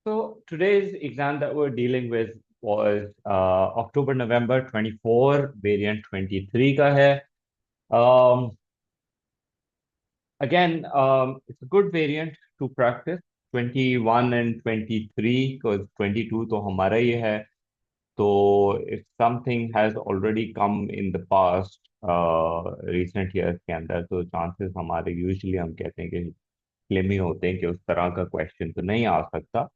So today's exam that we're dealing with was October-November 24, variant 23 का है. Um, again, it's a good variant to practice. 21 and 23, because 22 तो हमारा ही है. तो if something has already come in the past, recent years के अंदर, तो chances हमारे usually हम कहते हैं कि slim ही होते हैं कि उस तरह का question तो नहीं आ सकता.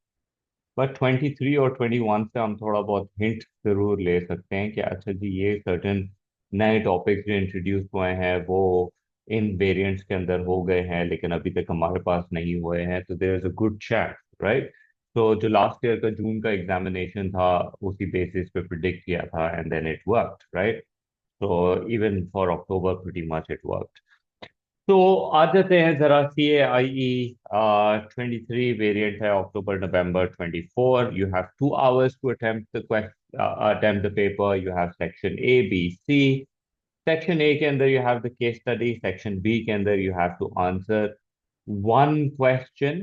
बट 23 और 21 से हम थोड़ा बहुत हिंट जरूर ले सकते हैं कि अच्छा जी ये सर्टन नए टॉपिक्स जो इंट्रोड्यूस हुए हैं वो इन वेरिएंट्स के अंदर हो गए हैं लेकिन अभी तक हमारे पास नहीं हुए हैं, तो there is a good chance, right. तो जो लास्ट ईयर का जून का एग्जामिनेशन था उसी बेसिस पे प्रिडिक्ट किया था and then it worked, right. So even for October, pretty much it worked. तो आ जाते हैं जरा CAIE 23 वेरिएंट है October November 24. You have 2 hours to attempt the paper. You have section A, B, C. Section A के अंदर you have the case study. Section B के अंदर you have to answer one question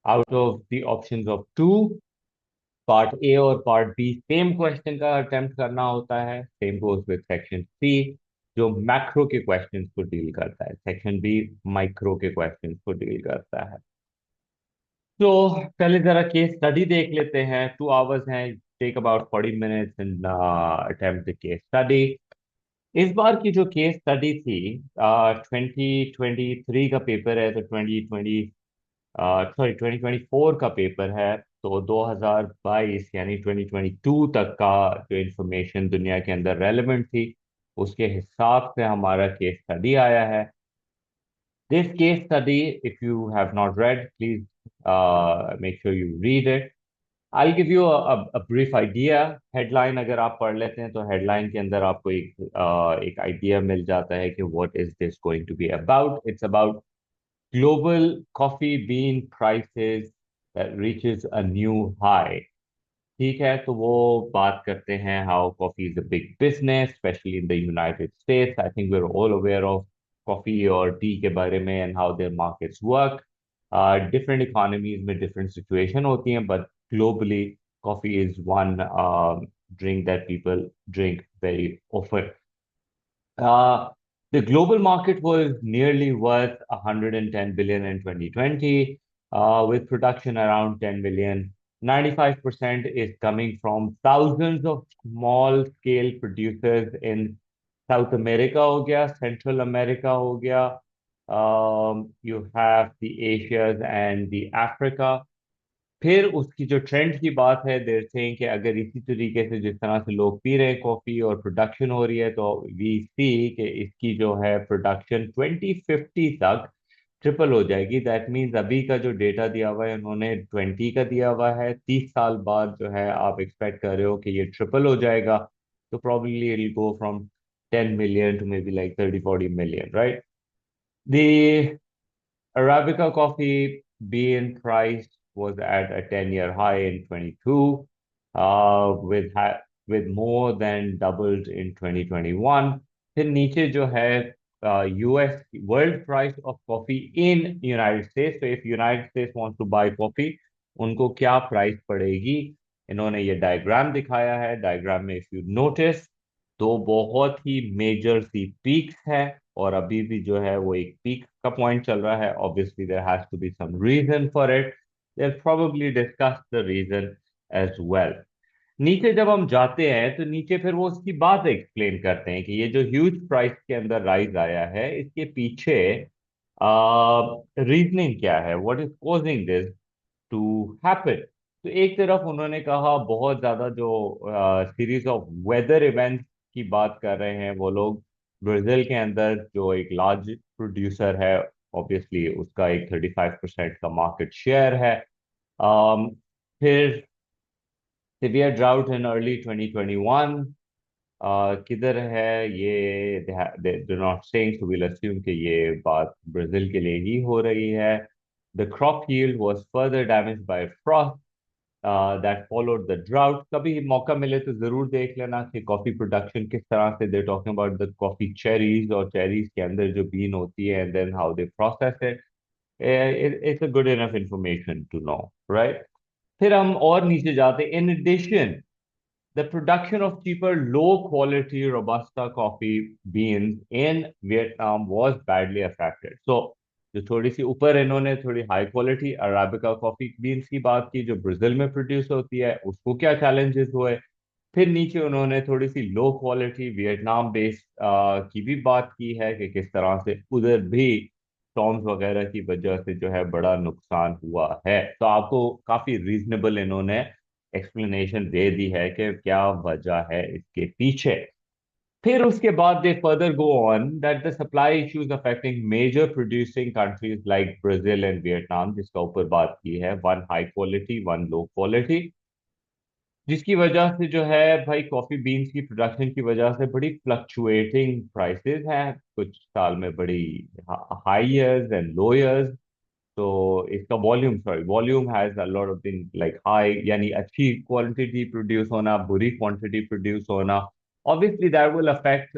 out of the options of two. Part A और part B same question का attempt करना होता है. Same goes with section C जो macro के questions को डील करता है. सेक्शन बी माइक्रो के क्वेश्चंस को डील करता है. तो पहले जरा केस स्टडी देख लेते हैं. 2 hours हैं. Take about 40 minutes and attempt the case study. इस बार की जो केस स्टडी थी 2023 का पेपर है, तो 2024 का पेपर है. तो 2022 यानी 2022 तक का जो इंफॉर्मेशन दुनिया के अंदर रेलेवेंट थी उसके हिसाब से हमारा केस स्टडी आया है. This case study, if you have not red, please make sure you read it. I'll give you a brief idea. Headline अगर आप पढ़ लेते हैं तो हेडलाइन के अंदर आपको एक आइडिया मिल जाता है कि what is this going to be about. It's about global coffee bean prices that reaches a new high. ठीक है, तो वो बात करते हैं how coffee is a big business, especially in the United States. I think we're all aware of coffee और tea के बारे में and how their markets work. Different economies में different situation होती हैं, but globally coffee is one drink that people drink very often. Uh, the global market was nearly worth 110 billion in 2020, with production around 10 million. 95% is coming from thousands of small scale producers in South America हो गया, Central America हो गया, you have the Asias and the Africa. फिर उसकी जो trend की बात है, देर से कि अगर इसी तरीके से जिस तरह से लोग पी रहे हैं कॉफी और प्रोडक्शन हो रही है, तो वी सी कि इसकी जो है प्रोडक्शन 2050 तक ट्रिपल हो जाएगी. दैट मीन्स अभी का जो डेटा दिया हुआ है उन्होंने 20 का दिया हुआ है. 30 साल बाद जो है आप एक्सपेक्ट कर रहे हो कि ये ट्रिपल हो जाएगा. तो probably it go from 10 million to maybe like 30-40 million, right? The Arabica coffee bean price was at a 10-year high in 22, with more than doubled in 2021. फिर नीचे जो है US world price of coffee in United States. So if United States wants to buy coffee, उनको क्या price पड़ेगी, इन्होंने ये diagram दिखाया है. डायग्राम में इफ यू नोटिस तो बहुत ही मेजर सी पीक्स है और अभी भी जो है वो एक पीक का पॉइंट चल रहा है. Obviously there has to be some reason for it. They probably discuss the reason as well. नीचे जब हम जाते हैं तो नीचे फिर वो उसकी बात एक्सप्लेन करते हैं कि ये जो ह्यूज प्राइस के अंदर राइज आया है इसके पीछे रीजनिंग क्या है, what is causing this to happen. तो एक तरफ उन्होंने कहा बहुत ज्यादा जो सीरीज ऑफ वेदर इवेंट्स की बात कर रहे हैं वो लोग. ब्राजील के अंदर जो एक लार्ज प्रोड्यूसर है, ऑब्वियसली उसका एक 35% का मार्केट शेयर है. फिर सिवियर ड्राउट इन अर्ली 2021. किधर है ये, they not saying, so we'll assume कि ये बात ब्राजील के लिए ही हो रही है. The crop yield was further damaged bye Frost that followed the drought. कभी मौका मिले तो जरूर देख लेना कि कॉफी प्रोडक्शन किस तरह से, they talking about the coffee cherries, और चेरीज के अंदर जो बीन होती है and then how they process it. It's a good enough information to know, right? फिर हम और नीचे जाते, in addition the production of cheaper, low quality Robusta coffee beans in Vietnam was badly affected. So, जो थोड़ी सी ऊपर इन्होंने थोड़ी high quality arabica coffee beans की बात की जो ब्राजील में प्रोड्यूस होती है, उसको क्या चैलेंजेस हुए। फिर नीचे उन्होंने थोड़ी सी लो क्वालिटी वियतनाम बेस्ड की भी बात की है कि किस तरह से उधर भी स्टॉर्म्स वगैरह की वजह से जो है बड़ा नुकसान हुआ है। तो आपको काफी रीजनेबल इन्होंने एक्सप्लेनेशन दे दी है कि क्या वजह है इसके पीछे। फिर उसके बाद they further go on that the supply issues affecting major producing countries like Brazil and Vietnam, जिसका ऊपर बात की है, one high quality one low quality, जिसकी वजह से जो है भाई कॉफी बीन्स की प्रोडक्शन की वजह से बड़ी फ्लक्चुएटिंग प्राइसेस हैं, कुछ साल में बड़ी high years and low years. तो इसका volume, sorry, volume has a lot of thing like high, यानी अच्छी क्वांटिटी प्रोड्यूस होना, बुरी क्वांटिटी प्रोड्यूस होना, obviously that will affect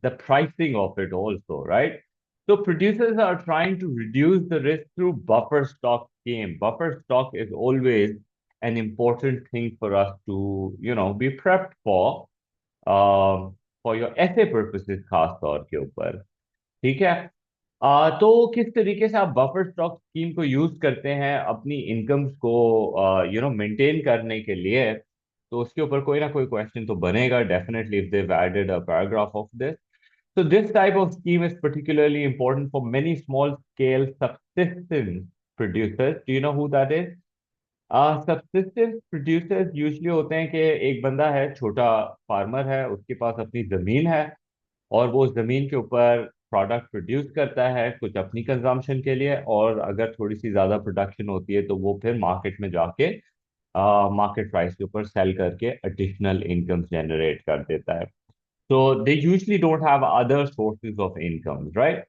the pricing of it also, right? So producers are trying to reduce the risk through buffer stock scheme. Buffer stock is always an important thing for us to, be prepped for your essay purposes खास तौर के ऊपर। ठीक है। तो किस तरीके से आप बफर स्टॉक स्कीम को यूज करते हैं अपनी इनकम्स को मेंटेन करने के लिए, तो उसके ऊपर कोई ना कोई क्वेश्चन तो बनेगा definitely if they've added a paragraph of this. So this type of scheme is particularly important for many small scale subsistence producers. Do you know who that is? Subsistence producers usually होते हैं कि एक बंदा है, छोटा farmer है, उसके पास अपनी जमीन है और वो जमीन के ऊपर प्रोडक्ट प्रोड्यूस करता है कुछ अपनी कंजम्पशन के लिए, और अगर थोड़ी सी ज्यादा प्रोडक्शन होती है तो वो फिर मार्केट में जाके मार्केट प्राइस के ऊपर सेल करके एडिशनल इनकम जनरेट कर देता है। So they usually don't have other sources of income, right?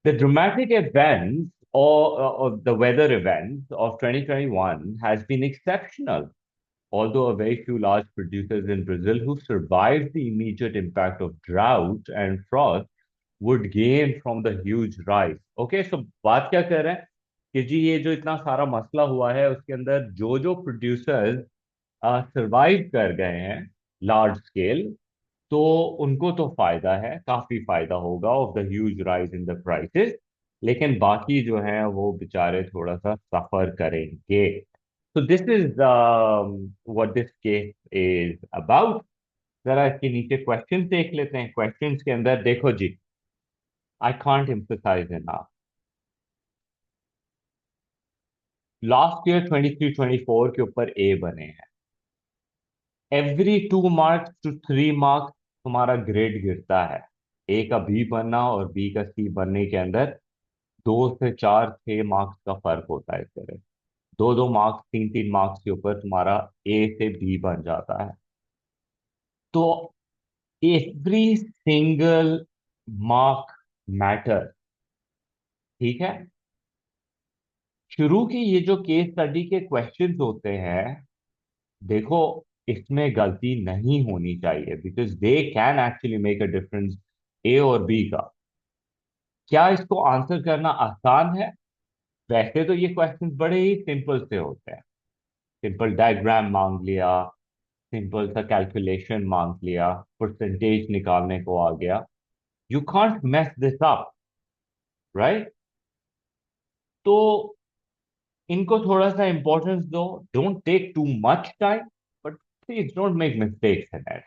The dramatic events or the weather events of 2021 has been exceptional. Although a very few large producers in Brazil who survived the immediate impact of drought and frost would gain from the huge rise. Okay, so बात क्या कर रहे हैं कि जी ये जो इतना सारा मसला हुआ है उसके अंदर जो जो प्रोड्यूसर्स सरवाइव कर गए हैं लार्ज स्केल, तो उनको तो फायदा है, काफी फायदा होगा of the huge rise in the prices, लेकिन बाकी जो है वो बेचारे थोड़ा सा सफर करेंगे। तो this is what this case is about. जरा इसके नीचे क्वेश्चंस देख लेते हैं। क्वेश्चंस के अंदर देखो जी, I can't emphasise enough, last year 23-24 के ऊपर ए बने हैं, एवरी 2 मार्क्स टू 3 मार्क्स तुम्हारा ग्रेड गिरता है। ए का बी बनना और बी का सी बनने के अंदर 2 से 4 6 मार्क्स का फर्क होता है। इस तरह 2-2 मार्क्स 3-3 मार्क्स के ऊपर तुम्हारा ए से बी बन जाता है। तो एवरी सिंगल मार्क मैटर। ठीक है। शुरू की ये जो केस स्टडी के क्वेश्चंस होते हैं, देखो, इसमें गलती नहीं होनी चाहिए because they can actually make a difference, A और बी का। क्या इसको आंसर करना आसान है? वैसे तो ये क्वेश्चंस बड़े ही सिंपल से होते हैं। सिंपल डायग्राम मांग लिया, सिंपल सा कैलकुलेशन मांग लिया, परसेंटेज निकालने को आ गया। You can't mess this up, right? तो इनको थोड़ा सा इंपॉर्टेंस दो, don't take too much time, but please don't make mistakes in it.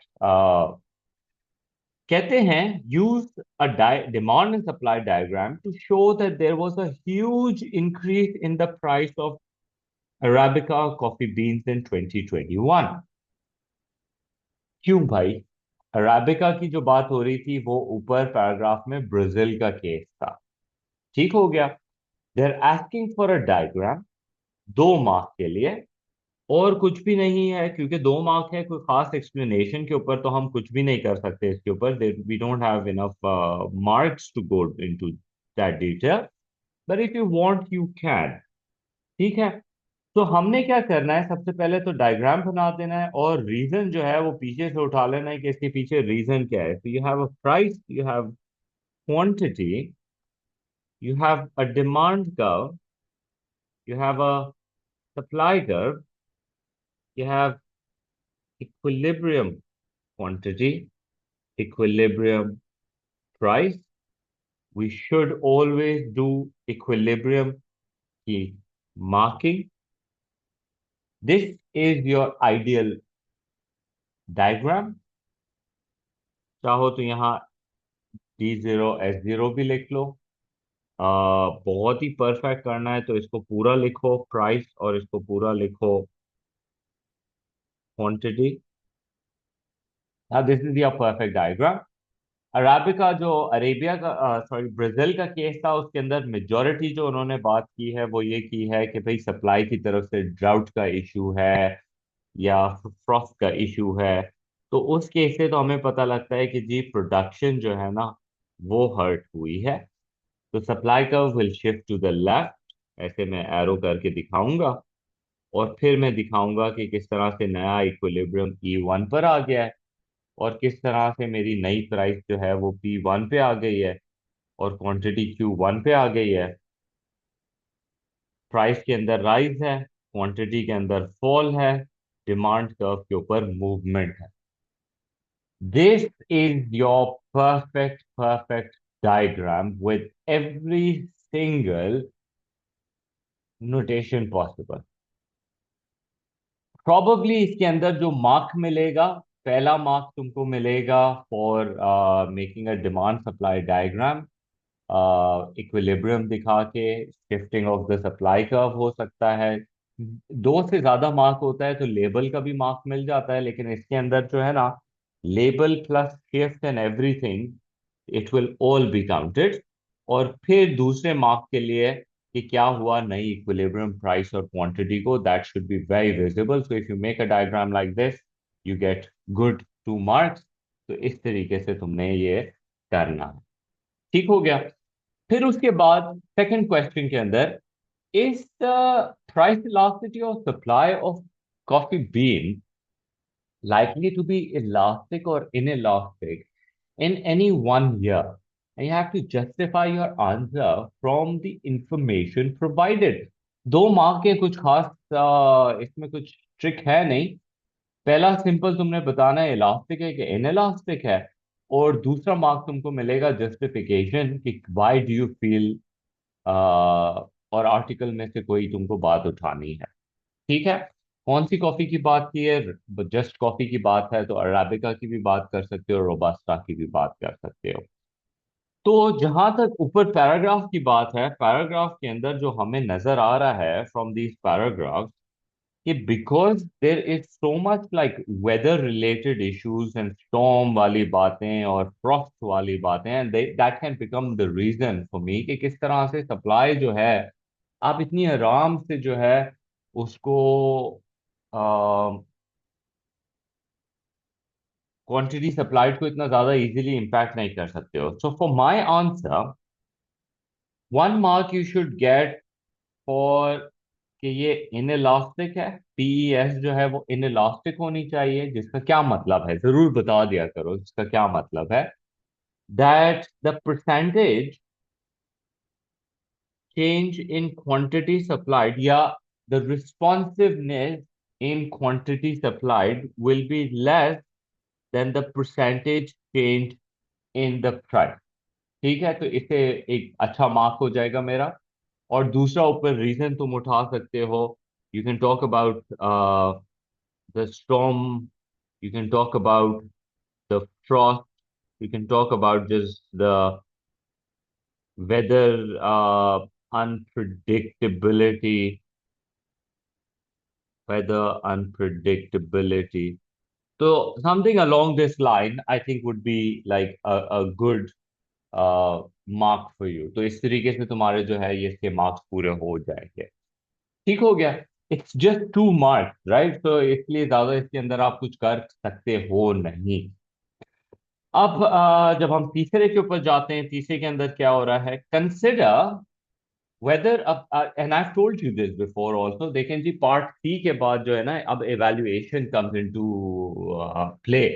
कहते हैं use a demand and supply diagram to show that there was a huge increase in the price of arabica coffee beans in 2021। क्यों भाई? Arabica की जो बात हो रही थी वो ऊपर पैराग्राफ में ब्राजील का केस था। ठीक हो गया। They are asking for a diagram 2 mark के लिए, और कुछ भी नहीं है क्योंकि 2 मार्क है, कोई खास एक्सप्लेनेशन के ऊपर तो हम कुछ भी नहीं कर सकते इसके ऊपर, we don't have enough marks to go into that detail, but if you want you can. ठीक है। तो हमने क्या करना है, सबसे पहले तो डायग्राम बना देना है और रीजन जो है वो पीछे से उठा लेना है कि इसके पीछे रीजन क्या है। तो you have a price, you have quantity, you have a demand curve, you have a supply curve, you have equilibrium quantity, equilibrium price. We should always do equilibrium की marking. This is your ideal diagram. चाहो तो यहाँ D0 S0 भी लिख लो। बहुत ही perfect करना है तो इसको पूरा लिखो प्राइस और इसको पूरा लिखो quantity. This is your perfect diagram. Arabica जो अरेबिया का सॉरी ब्राजील का केस था उसके अंदर मेजोरिटी जो उन्होंने बात की है वो ये की है कि भाई सप्लाई की तरफ से ड्राउट का इशू है या फ्रॉस्ट का इशू है। तो उस केस से तो हमें पता लगता है कि जी प्रोडक्शन जो है ना वो हर्ट हुई है। तो supply curve will shift to the left, ऐसे मैं एरो करके दिखाऊंगा। और फिर मैं दिखाऊंगा कि किस तरह से नया इक्विलिब्रियम E1 पर आ गया है और किस तरह से मेरी नई प्राइस जो है वो P1 पे आ गई है और क्वांटिटी Q1 पे आ गई है। प्राइस के अंदर राइज है, क्वांटिटी के अंदर फॉल है, डिमांड कर्व के ऊपर मूवमेंट है। This is your perfect diagram with every single notation possible. Probably इसके अंदर जो मार्क मिलेगा, पहला मार्क तुमको मिलेगा for making a demand supply diagram, equilibrium दिखा के shifting of the supply curve हो सकता है। दो से ज्यादा मार्क होता है तो लेबल का भी मार्क मिल जाता है, लेकिन इसके अंदर जो है ना label plus shift and everything it will all be counted. और फिर दूसरे मार्क के लिए कि क्या हुआ नई इक्विलिब्रियम प्राइस और क्वांटिटी को, that should be very visible. So if you make a diagram like this you get good 2 marks. तो इस तरीके से तुमने ये करना है। ठीक हो गया। फिर उसके बाद सेकंड क्वेश्चन के अंदर, is the price elasticity of supply of coffee bean likely to be elastic or inelastic in any one year? And you have to justify your answer from the information provided. 2 mark के कुछ खास इसमें कुछ trick है नहीं। पहला simple तुमने बताना है इलास्टिक है कि इनइलास्टिक है, और दूसरा मार्क तुमको मिलेगा जस्टिफिकेशन कि व्हाई डू यू फील और आर्टिकल में से कोई तुमको बात उठानी है। ठीक है। कौन सी कॉफी की बात की है? जस्ट कॉफी की बात है तो अराबिका की भी बात कर सकते हो, रोबास्टा की भी बात कर सकते हो। तो जहां तक ऊपर पैराग्राफ की बात है, पैराग्राफ के अंदर जो हमें नजर आ रहा है फ्रॉम दीज पैराग्राफ कि because there is so much like weather related issues and storm वाली बातें और फ्रॉस्ट वाली बातें, and that can become the reason for me कि किस तरह से सप्लाई जो है आप इतनी आराम से जो है उसको क्वांटिटी सप्लाइड को इतना ज्यादा इजीली इंपैक्ट नहीं कर सकते हो। So for my answer 1 mark you should get for कि ये इनइलास्टिक है। पीईएस जो है वो इनइलास्टिक होनी चाहिए, जिसका क्या मतलब है जरूर बता दिया करो, जिसका क्या मतलब है that the percentage change in quantity supplied, yeah, the responsiveness in quantity supplied will be less than the percentage change in the price। ठीक है, तो इसे एक अच्छा मार्क हो जाएगा मेरा। और दूसरा ऊपर रीजन तुम उठा सकते हो, you can talk about the storm, you can talk about the Frost, you can talk about just the weather unpredictability, weather unpredictability. So something along this line, I think would be like a good mark for you। तो इस तरीके से तुम्हारे जो है ये इसके marks पूरे हो जाएंगे। ठीक हो गया। इट्स जस्ट 2 मार्क्स राइट, तो इसलिए ज्यादा इसके अंदर आप कुछ कर सकते हो नहीं। अब जब हम तीसरे के ऊपर जाते हैं, तीसरे के अंदर क्या हो रहा है, कंसिडर वेदर अब, and I told you this before also, देखें जी पार्ट सी के बाद जो है ना अब एवेल्युएशन कम्स इनटू प्ले।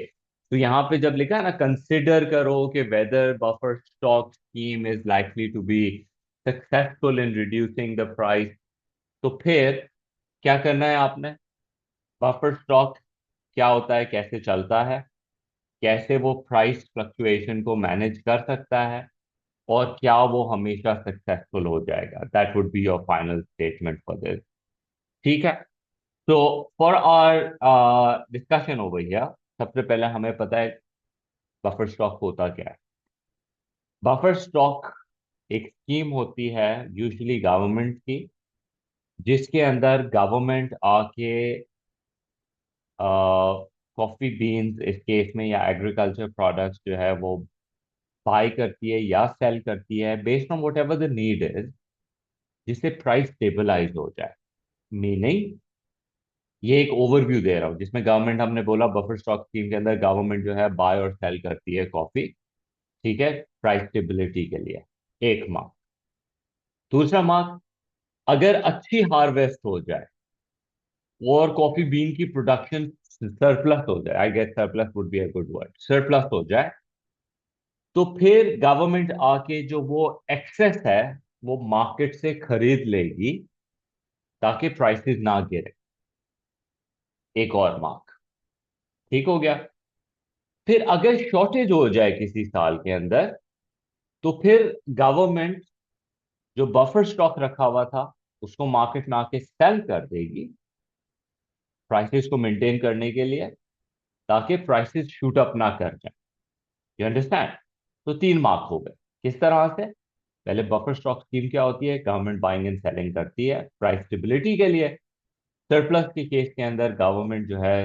तो यहाँ पे जब लिखा है ना कंसिडर करो कि whether buffer stock scheme is likely to be successful in reducing the price, तो फिर क्या करना है आपने? बफर स्टॉक क्या होता है, कैसे चलता है, कैसे वो प्राइस फ्लक्चुएशन को मैनेज कर सकता है, और क्या वो हमेशा सक्सेसफुल हो जाएगा। That would be your final statement for this. ठीक है। तो for our discussion over here, सबसे पहले हमें पता है बफर स्टॉक होता क्या है। बफर स्टॉक एक स्कीम होती है, यूजुअली गवर्नमेंट की, जिसके अंदर गवर्नमेंट आके कॉफी बीन्स इस केस में या एग्रीकल्चर प्रोडक्ट्स जो है वो बाय करती है या सेल करती है based on what ever the need is, जिससे प्राइस स्टेबलाइज हो जाए। मीनिंग, ये एक ओवरव्यू दे रहा हूँ जिसमें गवर्नमेंट, हमने बोला बफर स्टॉक स्कीम के अंदर गवर्नमेंट जो है बाय और सेल करती है कॉफी। ठीक है, प्राइस स्टेबिलिटी के लिए। एक मार्क। दूसरा मार्क, अगर अच्छी हार्वेस्ट हो जाए और कॉफी बीन की प्रोडक्शन सरप्लस हो जाए, I guess surplus would be a good word, surplus हो जाए, तो फिर गवर्नमेंट आके जो वो एक्सेस है वो मार्केट से खरीद लेगी ताकि प्राइसेस ना गिरे। एक और मार्क। ठीक हो गया। फिर अगर शॉर्टेज हो जाए किसी साल के अंदर, तो फिर गवर्नमेंट जो बफर स्टॉक रखा हुआ था उसको मार्केट में आके सेल कर देगी प्राइसेस को मेंटेन करने के लिए, ताकि प्राइसेस शूट अप ना कर जाए। You understand? तो तीन मार्क हो गए। किस तरह से? पहले बफर स्टॉक स्कीम क्या होती है, गवर्नमेंट बाइंग एंड सेलिंग करती है प्राइस स्टेबिलिटी के लिए। सरप्लस के केस के अंदर गवर्नमेंट जो है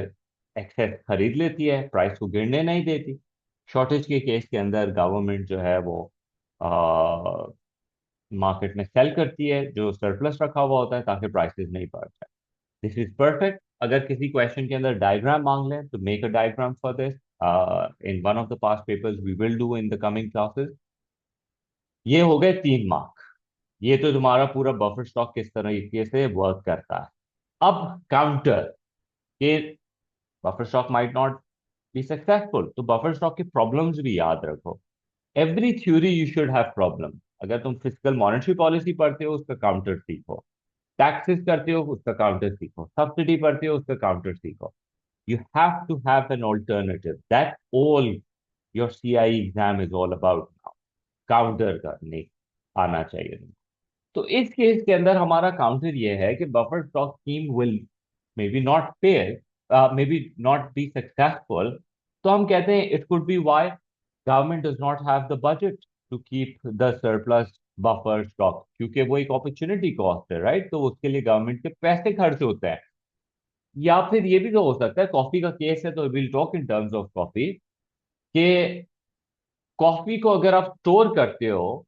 एक्सेस खरीद लेती है, प्राइस को गिरने नहीं देती। शॉर्टेज के केस के अंदर गवर्नमेंट जो है वो मार्केट में सेल करती है जो सरप्लस रखा हुआ होता है, ताकि प्राइसेस नहीं बढ़ जाए। This is perfect. अगर किसी क्वेश्चन के अंदर डायग्राम मांग लें तो make a diagram for this in one of the past papers we will do in the coming classes. ये हो गए तीन मार्क। ये तो तुम्हारा पूरा बफर स्टॉक किस तरीके से वर्क करता है। अब काउंटर के, buffer stock might not be successful, तो बफर स्टॉक की प्रॉब्लम्स भी याद रखो। Every theory you should have problem. अगर तुम फिजिकल मॉनेटरी पॉलिसी पढ़ते हो उसका काउंटर सीखो, टैक्सेस करते हो उसका काउंटर सीखो, सब्सिडी पढ़ते हो उसका काउंटर सीखो। You have to have an alternative. That's all your CIE exam is all about now. Counter करने आना चाहिए। तो इस केस के अंदर हमारा काउंटर ये है कि buffer stock scheme will may be not fair, may be not be successful. तो हम कहते हैं it could be why government does not have the budget to keep the surplus buffer stock, क्योंकि वो एक अपॉर्चुनिटी कॉस्ट है, right? तो उसके लिए गवर्नमेंट के पैसे खर्च होते हैं। या फिर ये भी तो हो सकता है, कॉफी का केस है तो will talk in terms of coffee, कि कॉफी को अगर आप स्टोर करते हो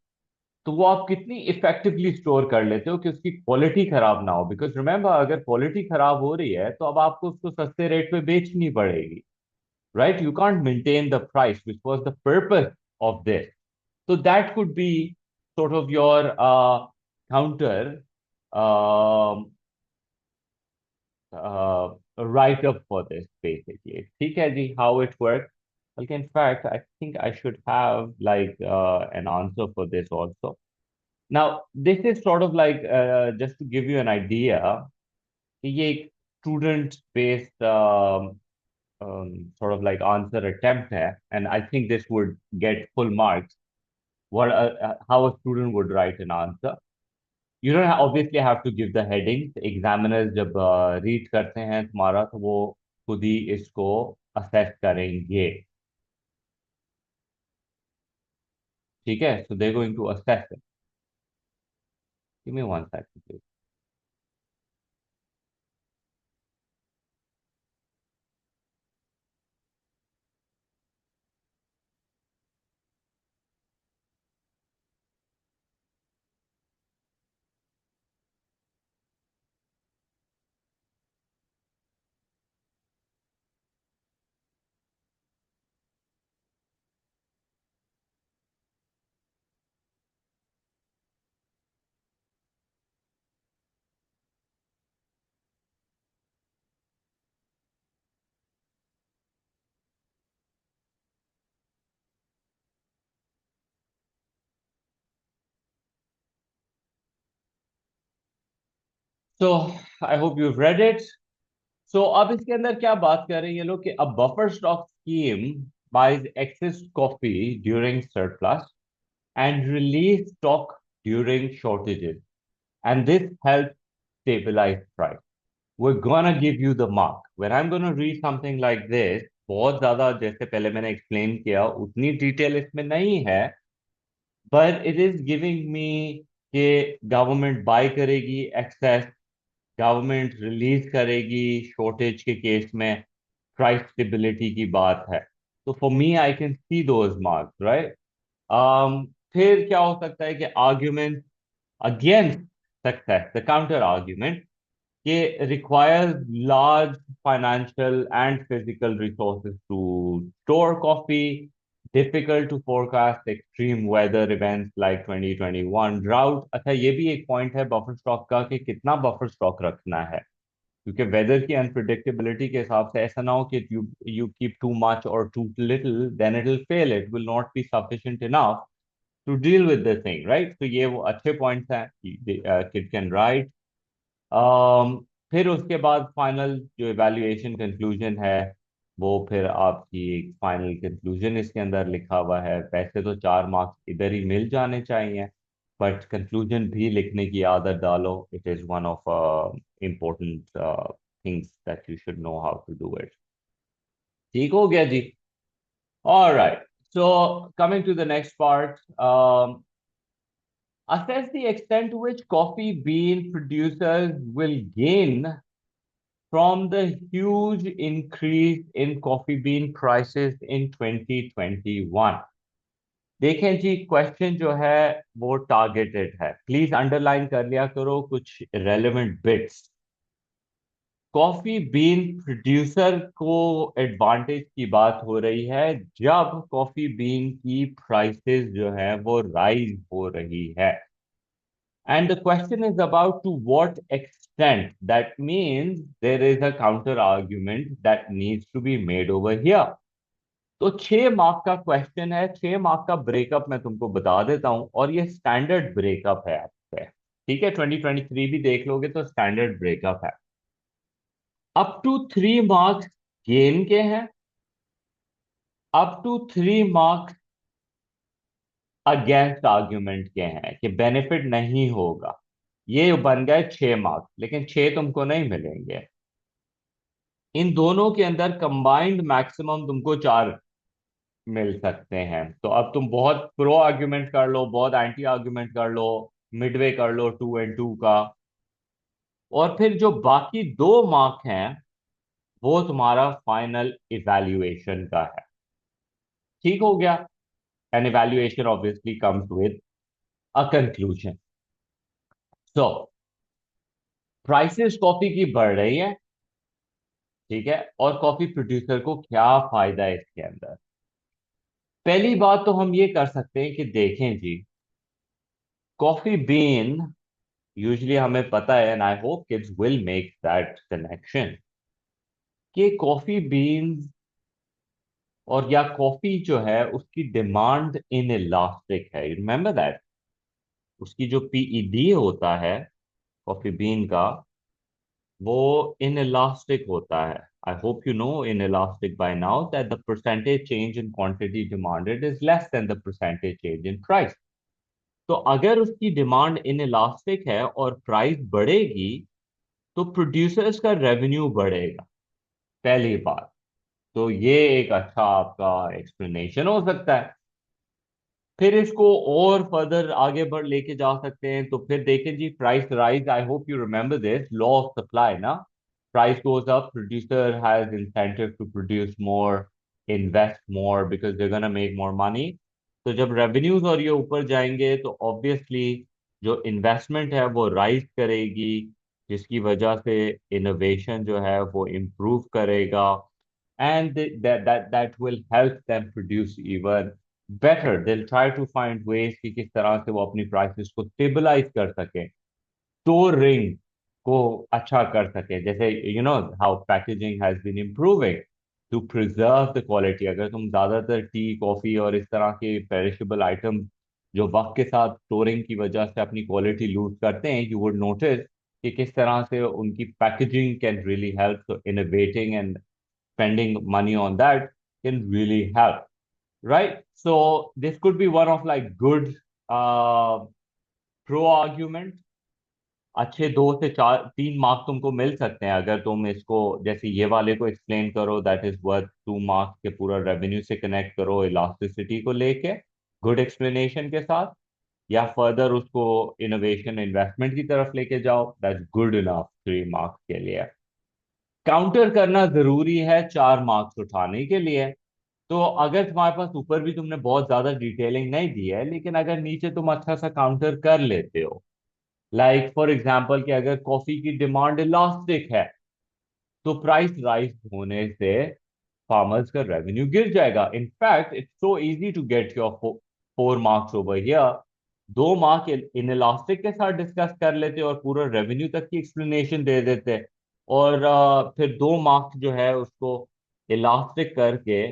तो वो आप कितनी इफेक्टिवली स्टोर कर लेते हो कि उसकी क्वालिटी खराब ना हो। बिकॉज रिमेंबर, अगर क्वालिटी खराब हो रही है तो अब आपको उसको सस्ते रेट पे बेचनी पड़ेगी, right? You can't maintain the price which was the purpose of this. तो that could be sort of your counter write up for this basically. ठीक है जी, how it works. Like in fact, I think I should have like an answer for this also. Now, this is sort of like just to give you an idea, कि ये एक student based sort of like answer attempt है, and I think this would get full marks. What how a student would write an answer. You don't obviously have to give the headings. Examiners जब read करते हैं तुम्हारा तो वो खुद ही इसको assess करेंगे। ठीक है, so they're going to assess it. Give me one second, please. So I hope you read it. So अब इसके अंदर क्या बात कर रहे हैं ये लोग कि a buffer stock scheme buys excess coffee during surplus and release stock during shortages. And this helps stabilize price. We're gonna give you the mark. When I'm gonna read something like this, बहुत ज्यादा जैसे पहले मैंने explain किया उतनी detail इसमें नहीं है, but it is giving me कि गवर्नमेंट बाय करेगी एक्सेस, गवर्नमेंट रिलीज करेगी शॉर्टेज के केस में, प्राइस स्टेबिलिटी की बात है. तो for me I can see those marks right. फिर क्या हो सकता है कि argument against success, the counter argument, it requires large financial and physical resources to store coffee, difficult to forecast extreme weather events like 2021 drought. अच्छा ये भी एक पॉइंट है बफर स्टॉक का कि कितना बफर स्टॉक रखना है, क्योंकि वेदर की अनप्रिडिक्टेबिलिटी के हिसाब से ऐसा ना हो कि यू कीप टू मच और too little, then it will fail, it will not be sufficient enough to deal with the thing, right? तो ये वो अच्छे पॉइंट्स हैं किड कैन राइट. फिर उसके बाद फाइनल जो इवैल्यूएशन कंक्लूजन है वो फिर आपकी एक फाइनल कंक्लूजन इसके अंदर लिखा हुआ है. वैसे तो 4 मार्क्स इधर ही मिल जाने चाहिए, बट कंक्लूजन भी लिखने की आदत डालो. It is one of important things that you should know how to do it. ठीक हो गया जी. Alright, so coming to the next part, assess the extent to which coffee bean producers will gain from the huge increase in coffee bean prices in 2021. देखें जी, question जो है वो targeted है. Please underline कर लिया करो कुछ relevant bits. Coffee bean producer को एडवांटेज की बात हो रही है जब कॉफी बीन की प्राइसेस जो है वो राइज हो रही है. And the question is about to what extent. That means there is a counter argument that needs to be made over here. तो 6 मार्क का क्वेश्चन है. 6 मार्क का ब्रेकअप मैं तुमको बता देता हूं, और ये स्टैंडर्ड ब्रेकअप है आपसे. ठीक है, 2023 भी देख लोगे तो स्टैंडर्ड ब्रेकअप है. अप टू 3 मार्क्स गेन के हैं, up to 3 marks against argument के हैं कि बेनिफिट नहीं होगा. ये बन गए 6 मार्क्स, लेकिन 6 तुमको नहीं मिलेंगे. इन दोनों के अंदर कंबाइंड मैक्सिमम तुमको 4 मिल सकते हैं. तो अब तुम बहुत प्रो आर्ग्यूमेंट कर लो, बहुत एंटी आर्ग्यूमेंट कर लो, मिडवे कर लो 2 and 2 का, और फिर जो बाकी 2 मार्क हैं वो तुम्हारा फाइनल इवैल्यूएशन का है. ठीक हो गया. An evaluation obviously comes with a conclusion. So prices coffee की बढ़ रही है, ठीक है, और कॉफी प्रोड्यूसर को क्या फायदा है इसके अंदर. पहली बात तो हम ये कर सकते हैं कि देखें जी, कॉफी बीन यूजुअली हमें पता है, and I hope kids will make that connection, कि कॉफी बीन्स और या कॉफी जो है उसकी डिमांड इन इलास्टिक है. Remember that. उसकी जो पीईडी होता है कॉफी बीन का, वो इन इलास्टिक होता है. I hope you know inelastic by now that the percentage change in quantity demanded is less than the percentage change in price. तो अगर उसकी डिमांड इन इलास्टिक है और प्राइस बढ़ेगी तो प्रोड्यूसर्स का रेवेन्यू बढ़ेगा. पहली बात तो ये एक अच्छा आपका एक्सप्लेनेशन हो सकता है. फिर इसको और फर्दर आगे बढ़ लेके जा सकते हैं. तो फिर देखें जी, price rise, I hope you remember this law of supply ना. Price goes up, producer has incentive to produce more, invest more, because they gonna make more money. तो जब रेवेन्यूज और ये ऊपर जाएंगे तो ऑब्वियसली जो इन्वेस्टमेंट है वो राइज करेगी, जिसकी वजह से इनोवेशन जो है वो इम्प्रूव करेगा. And that will help them produce even better. They'll try to find ways कि किस तरह से वो अपनी प्राइसेस को स्टेबलाइज कर सके, स्टोरिंग को अच्छा कर सके. जैसे you know how packaging has been improving to preserve the quality. अगर तुम ज्यादातर टी कॉफी और इस तरह के पेरिशेबल आइटम जो वक्त के साथ स्टोरिंग की वजह से अपनी क्वालिटी लूज करते हैं, यू वुड नोटिस कि किस तरह से उनकी पैकेजिंग कैन रियली हेल्प, तो innovating and spending money on that can really help, right? So this could be one of like good uh, pro argument. अच्छे 2 से 3 मार्क तुमको मिल सकते हैं अगर तुम इसको, जैसे ये वाले को एक्सप्लेन करो, दैट इज वर्थ 2 मार्क्स के, पूरा रेवेन्यू से कनेक्ट करो इलास्टिसिटी को लेके गुड एक्सप्लेनेशन के साथ, या फर्दर उसको इनोवेशन इन्वेस्टमेंट की तरफ लेके जाओ, दैट्स गुड इनफ 3 मार्क्स के लिए। काउंटर करना जरूरी है 4 मार्क्स उठाने के लिए। तो अगर तुम्हारे पास ऊपर भी तुमने बहुत ज्यादा डिटेलिंग नहीं दी है, लेकिन अगर नीचे तुम अच्छा सा काउंटर कर लेते हो, लाइक फॉर एग्जांपल कि अगर कॉफी की डिमांड इलास्टिक है तो प्राइस राइज होने से फार्मर्स का रेवेन्यू गिर जाएगा। In fact it's so easy to get your 4 marks over here. 2 mark inelastic के साथ डिस्कस कर लेते और पूरा रेवेन्यू तक की एक्सप्लेनेशन दे देते, और फिर 2 मार्क्स जो है उसको इलास्टिक करके,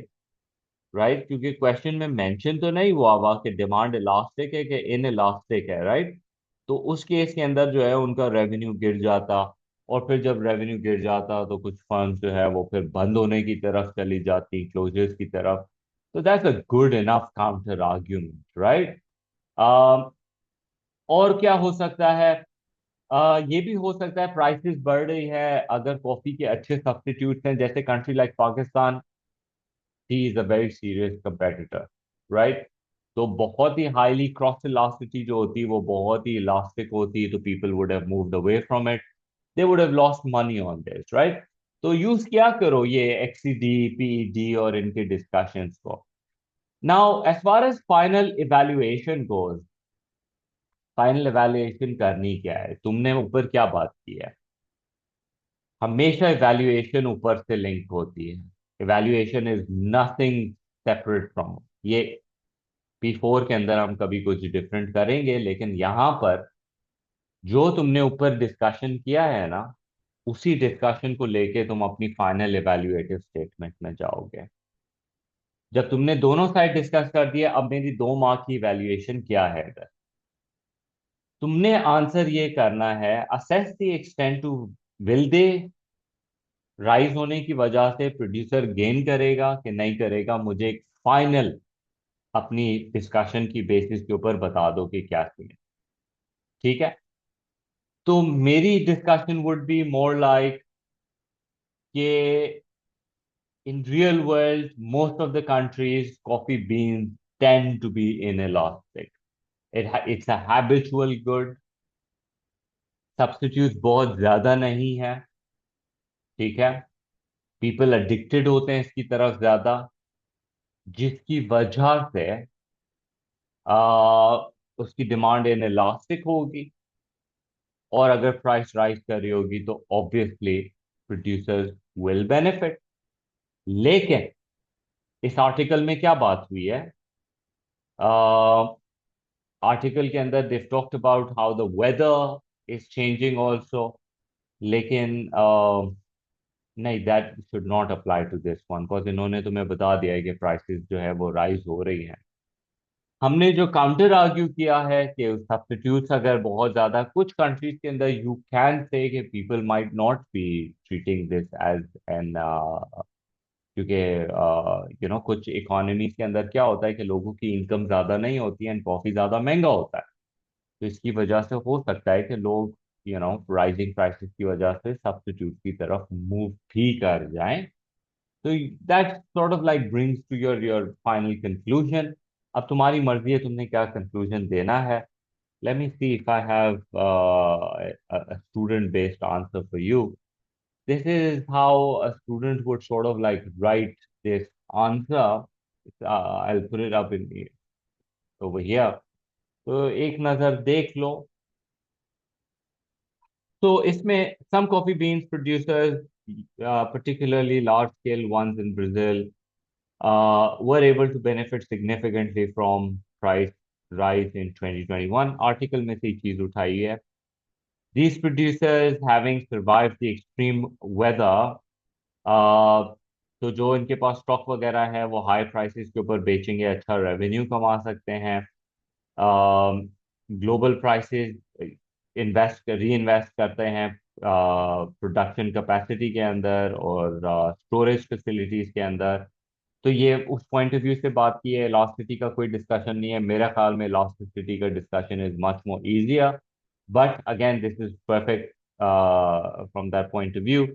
राइट, क्योंकि क्वेश्चन में मेंशन तो नहीं हुआ हुआ कि डिमांड इलास्टिक है कि इन इलास्टिक है, राइट। तो उस केस के अंदर जो है उनका रेवेन्यू गिर जाता, और फिर जब रेवेन्यू गिर जाता तो कुछ फर्म्स जो है वो फिर बंद होने की तरफ चली जाती, क्लोजर्स की तरफ। तो that's a good enough counter argument, right. और क्या हो सकता है? ये भी हो सकता है प्राइसेस बढ़ रही है, अगर कॉफी के अच्छे सब्स्टिट्यूट्स हैं, जैसे country like Pakistan, he is a very serious competitor, right. तो बहुत ही हाईली क्रॉस इलास्टिसिटी जो होती है वो बहुत ही इलास्टिक होती है, तो people would have moved away from it, they would have lost money on this, right. तो यूज क्या करो ये एक्सीडी, पीईडी और इनके डिस्कशंस को। Now as far as final evaluation goes, final evaluation करनी क्या है, तुमने ऊपर क्या बात की है? हमेशा इवैल्यूएशन ऊपर से लिंक होती है। Evaluation is nothing separate from ये। P4 के अंदर हम कभी कुछ डिफरेंट करेंगे, लेकिन यहां पर जो तुमने ऊपर डिस्कशन किया है ना, उसी डिस्कशन को लेके तुम अपनी फाइनल इवैल्यूएटिव स्टेटमेंट में जाओगे। जब तुमने दोनों साइड डिस्कस कर दिया, अब मेरी 2 मार्क की इवैल्यूएशन क्या है इधर, तुमने आंसर ये करना है, assess the extent to, will they rise होने की वजह से प्रोड्यूसर गेन करेगा कि नहीं करेगा, मुझे एक फाइनल अपनी डिस्कशन की बेसिस के ऊपर बता दो कि क्या सीन है। ठीक है। तो मेरी discussion would be more like कि in real world most of the countries coffee beans tend to be inelastic. It's a habitual good, substitute बहुत ज्यादा नहीं है, ठीक है। पीपल एडिक्टेड होते हैं इसकी तरफ ज्यादा, जिसकी वजह से आ, उसकी डिमांड इन इलास्टिक होगी, और अगर प्राइस राइज कर रही होगी तो ऑब्वियसली प्रोड्यूसर्स विल बेनिफिट। लेकिन इस आर्टिकल में क्या बात हुई है? आर्टिकल के अंदर they talked about how the weather is changing also, लेकिन नहीं, that should not apply to this one, because इन्होंने तुम्हें बता दिया है कि प्राइसेस जो है वो राइज हो रही हैं। हमने जो काउंटर आर्ग्यू किया है कि सब्स्टिट्यूट्स अगर बहुत ज्यादा कुछ कंट्रीज के अंदर, यू कैन से कि people might not be treating this as an, क्योंकि कुछ इकोनॉमीज के अंदर क्या होता है कि लोगों की इनकम ज्यादा नहीं होती है एंड कॉफी ज्यादा महंगा होता है, तो इसकी वजह से हो सकता है कि लोग राइजिंग प्राइसेस की वजह से सब्स्टिट्यूट की तरफ मूव भी कर जाएं। तो that sort of like brings to your final conclusion. अब तुम्हारी मर्जी है तुमने क्या कंक्लूजन देना है। Let me see if I have a student based answer for you. This is how a student would sort of like write this answer. I'll put it up in over here. तो एक नजर देख लो। So इसमें some coffee beans producers, particularly large scale ones in Brazil, were able to benefit significantly from price rise in 2021. Article में से चीज उठाई है। These producers having survived the extreme weather, तो जो इनके पास स्टॉक वगैरह है वो हाई प्राइसेस के ऊपर बेचेंगे, अच्छा रेवेन्यू कमा सकते हैं। ग्लोबल प्राइसेस इन्वेस्ट री इन्वेस्ट करते हैं प्रोडक्शन कैपेसिटी के अंदर और स्टोरेज फैसिलिटीज के अंदर। तो ये उस पॉइंट ऑफ व्यू से बात की है, इलास्टिसिटी का कोई डिस्कशन नहीं है मेरे ख्याल में। इलास्टिसिटी का discussion is much more easier, but again this is perfect from that point of view.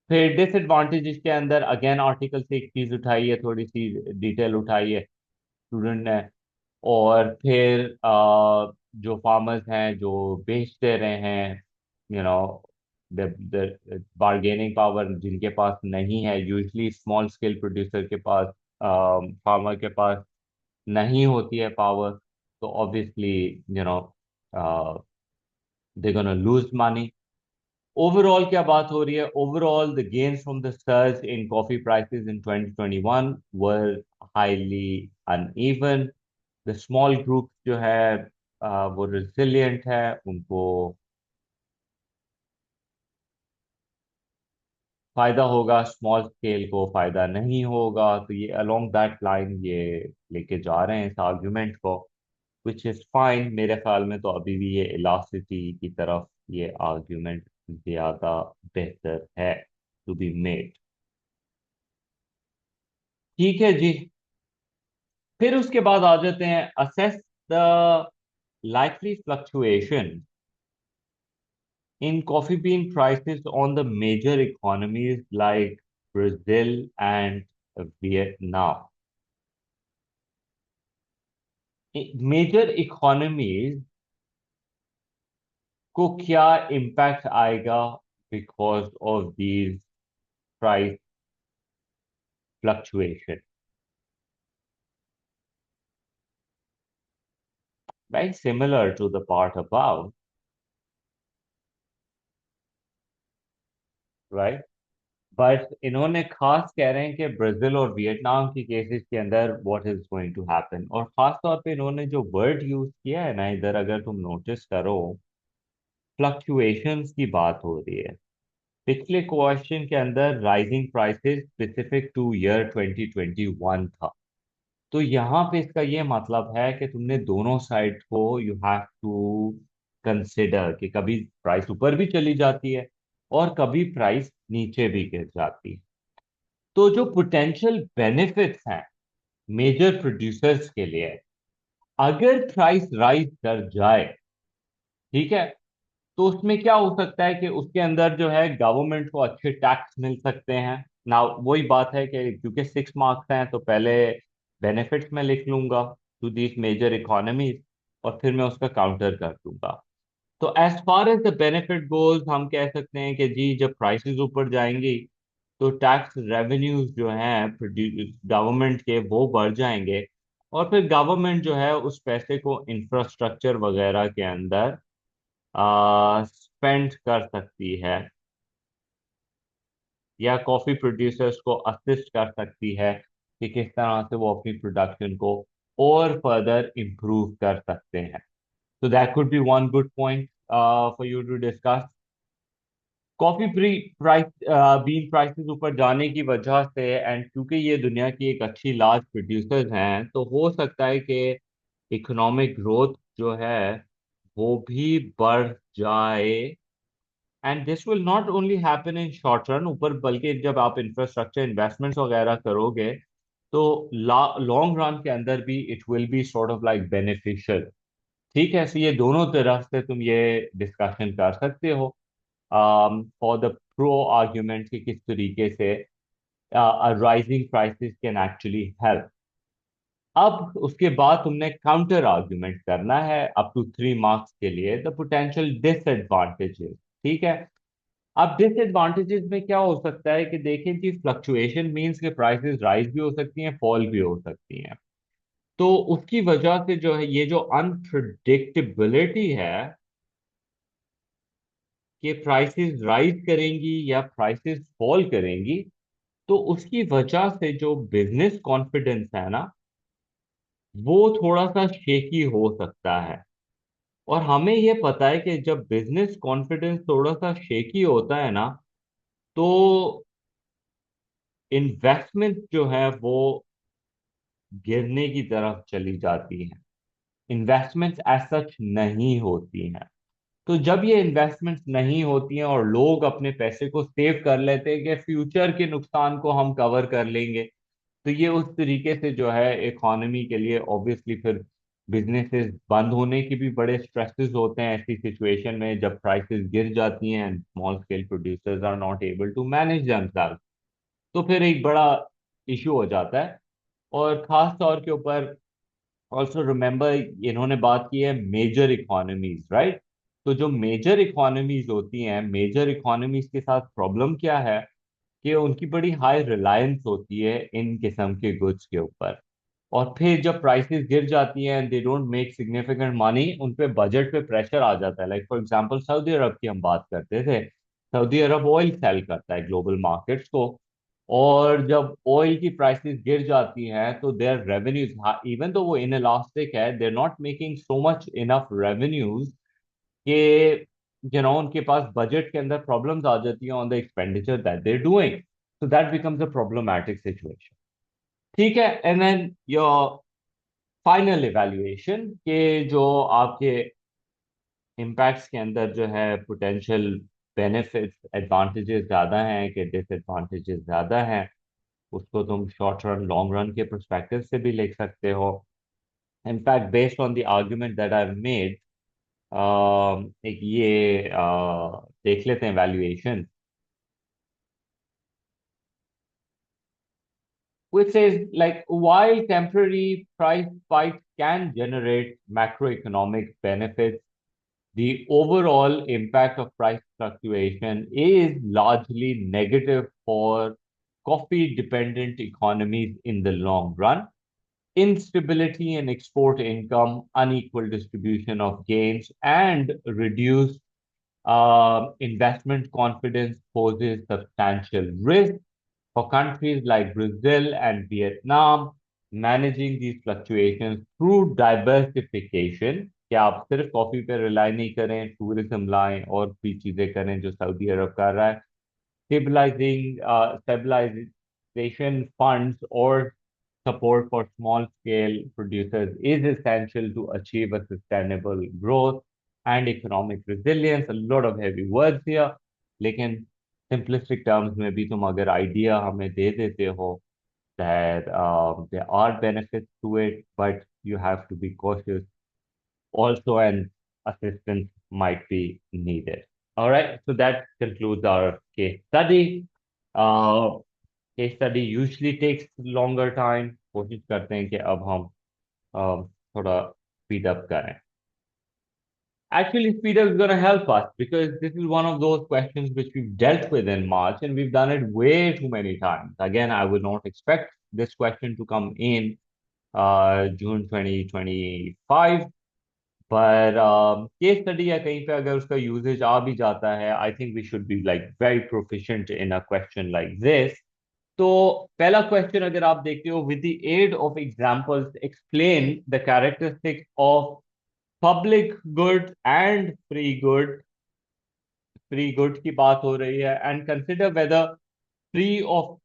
फिर डिसएडवांटेजेस के अंदर अगेन आर्टिकल से एक चीज उठाई है, थोड़ी सी डिटेल उठाई है स्टूडेंट ने। और फिर जो फार्मर्स हैं जो बेच दे रहे हैं, you know, the bargaining power जिनके पास नहीं है, यूजली स्मॉल स्केल प्रोड्यूसर के पास, फार्मर के पास नहीं होती है पावर, तो obviously you know they gonna lose money. Overall क्या बात हो रही है? Overall the gains from the surge in coffee prices in 2021 were highly uneven. The small group जो है वो रिजिलियंट है, उनको फायदा होगा, स्मॉल स्केल को फायदा नहीं होगा। तो ये अलोंग दैट लाइन ये लेके जा रहे हैं इस आर्ग्यूमेंट को, विच इज फाइन। मेरे ख्याल में तो अभी भी ये इलास्टिसिटी की तरफ ये आर्ग्यूमेंट ज्यादा बेहतर है टू बी मेड। ठीक है जी। फिर उसके बाद आ जाते हैं assess the likely fluctuation in coffee bean prices on the major economies like Brazil and Vietnam. Major economies को क्या इम्पैक्ट आएगा because of these price fluctuation? Very similar to the part about, right? But इन्होंने खास कह रहे हैं कि Brazil और वियतनाम की केसेस के अंदर what is going to happen. और खास तौर पे इन्होंने जो वर्ड यूज किया है ना इधर, अगर तुम नोटिस करो, फ्लक्चुएशंस की बात हो रही है। पिछले क्वेश्चन के अंदर rising prices specific two year 2021 था। तो यहाँ पे इसका ये मतलब है कि तुमने दोनों साइड को यू हैव टू कंसिडर कि कभी प्राइस ऊपर भी चली जाती है और कभी प्राइस नीचे भी गिर जाती है। तो जो पोटेंशियल बेनिफिट्स हैं मेजर प्रोड्यूसर्स के लिए, अगर प्राइस राइज कर जाए, ठीक है, तो उसमें क्या हो सकता है कि उसके अंदर जो है गवर्नमेंट को अच्छे टैक्स मिल सकते हैं ना। वही बात है कि क्योंकि 6 मार्क्स हैं तो पहले बेनिफिट्स में लिख लूंगा टू दिस मेजर इकोनॉमीज और फिर मैं उसका काउंटर कर दूंगा। तो as far as the benefit goes, हम कह सकते हैं कि जी जब प्राइसेस ऊपर जाएंगी तो टैक्स रेवेन्यूज जो हैं गवर्नमेंट के वो बढ़ जाएंगे, और फिर गवर्नमेंट जो है उस पैसे को इंफ्रास्ट्रक्चर वगैरह के अंदर स्पेंड कर सकती है, या कॉफी प्रोड्यूसर्स को असिस्ट कर सकती है कि किस तरह से वो अपनी प्रोडक्शन को और फर्दर इम्प्रूव कर सकते हैं। So that could be one good point for you to discuss. Coffee प्री प्राइस बीन प्राइसेस ऊपर जाने की वजह से, एंड क्योंकि ये दुनिया की एक अच्छी लार्ज प्रोड्यूसर्स हैं, तो हो सकता है कि इकोनॉमिक ग्रोथ जो है वो भी बढ़ जाए। And this will not only happen in short run ऊपर, बल्कि जब आप इंफ्रास्ट्रक्चर इन्वेस्टमेंट्स वगैरह करोगे तो लॉन्ग रन के अंदर भी it will be sort of like beneficial. ठीक है, so ये दोनों तरफ से तुम ये डिस्कशन कर सकते हो फॉर द प्रो आर्ग्यूमेंट कि किस तरीके से rising prices can actually help. अब उसके बाद तुमने काउंटर आर्ग्यूमेंट करना है अप टू 3 मार्क्स के लिए, द पोटेंशियल डिसएडवांटेजेस। ठीक है, अब डिसएडवांटेजेस में क्या हो सकता है कि देखें कि फ्लक्चुएशन मींस के प्राइसेस राइज भी हो सकती हैं, फॉल भी हो सकती हैं। तो उसकी वजह से जो है ये जो अनप्रिडिक्टेबिलिटी है कि प्राइसेस राइज करेंगी या प्राइसेस फॉल करेंगी, तो उसकी वजह से जो बिजनेस कॉन्फिडेंस है ना वो थोड़ा सा शेकी हो सकता है। और हमें ये पता है कि जब बिजनेस कॉन्फिडेंस थोड़ा सा शेकी होता है ना, तो इन्वेस्टमेंट जो है वो गिरने की तरफ चली जाती है, इन्वेस्टमेंट्स एज सच नहीं होती हैं। तो जब ये इन्वेस्टमेंट्स नहीं होती हैं और लोग अपने पैसे को सेव कर लेते हैं कि फ्यूचर के नुकसान को हम कवर कर लेंगे, तो ये उस तरीके से जो है इकोनॉमी के लिए ऑब्वियसली फिर बिजनेसेस बंद होने के भी बड़े स्ट्रेसेस होते हैं ऐसी सिचुएशन में, जब प्राइसेस गिर जाती हैं and small scale producers are not able to manage themselves. तो फिर एक बड़ा इशू हो जाता है। और खास तौर के ऊपर ऑल्सो रिमेंबर, इन्होंने बात की है मेजर इकोनॉमीज, राइट? तो जो मेजर इकोनॉमीज होती हैं, मेजर इकोनॉमीज के साथ प्रॉब्लम क्या है कि उनकी बड़ी हाई रिलायंस होती है इन किस्म के गुड्स के ऊपर। और फिर जब प्राइसेस गिर जाती हैं, they don't make significant money, उन पे बजट पे प्रेशर आ जाता है। लाइक फॉर एग्जांपल सऊदी अरब की हम बात करते थे। सऊदी अरब ऑयल सेल करता है ग्लोबल मार्केट्स को, और जब ऑयल की प्राइसेस गिर जाती हैं तो देयर रेवेन्यूज, इवन तो वो इनएलास्टिक है, they are not making so much enough revenues कि उनके पास बजट के अंदर प्रॉब्लम्स आ जाती हैं on the expenditure that they doing. So that becomes a problematic situation. ठीक है, and then your final evaluation के जो आपके इम्पैक्ट्स के अंदर जो है पोटेंशियल बेनिफिट्स, एडवांटेजेस ज़्यादा हैं कि डिसएडवांटेजेस ज़्यादा हैं, उसको तुम शॉर्ट रन लॉन्ग रन के परस्पेक्टिव से भी लिख सकते हो। In fact based on the argument that I made, एक ये देख लेते हैं valuation, which says like while temporary price spikes can generate macroeconomic benefits, the overall impact of price fluctuation is largely negative for coffee dependent economies in the long run. Instability in export income, unequal distribution of gains, and reduced investment confidence poses substantial risk for countries like Brazil and Vietnam. Managing these fluctuations through diversification, कि आप सिर्फ coffee पे rely नहीं करें, tourism लाएं और भी चीजें करें जो सऊदी अरब कर रहा है। Stabilization funds or support for small scale producers is essential to achieve a sustainable growth and economic resilience. A lot of heavy words here, लेकिन simplistic terms में भी तुम अगर idea हमें दे देते हो that there are benefits to it, but you have to be cautious also, and assistance might be needed. All right, so that concludes our case study. Uh, Case study usually takes longer time. कोशिश करते हैं कि अब हम थोड़ा speed up करें. Actually, speed up is going to help us because this is one of those questions which we've dealt with in March and we've done it way too many times. Again, I would not expect this question to come in June 2025. पर case study या कहीं पे अगर उसका usage आ भी जाता है, I think we should be like very proficient in a question like this. तो पहला क्वेश्चन अगर आप देखते हो, with the aid of examples explain the characteristics of public good and free good. Free good की बात हो रही है, and consider whether free of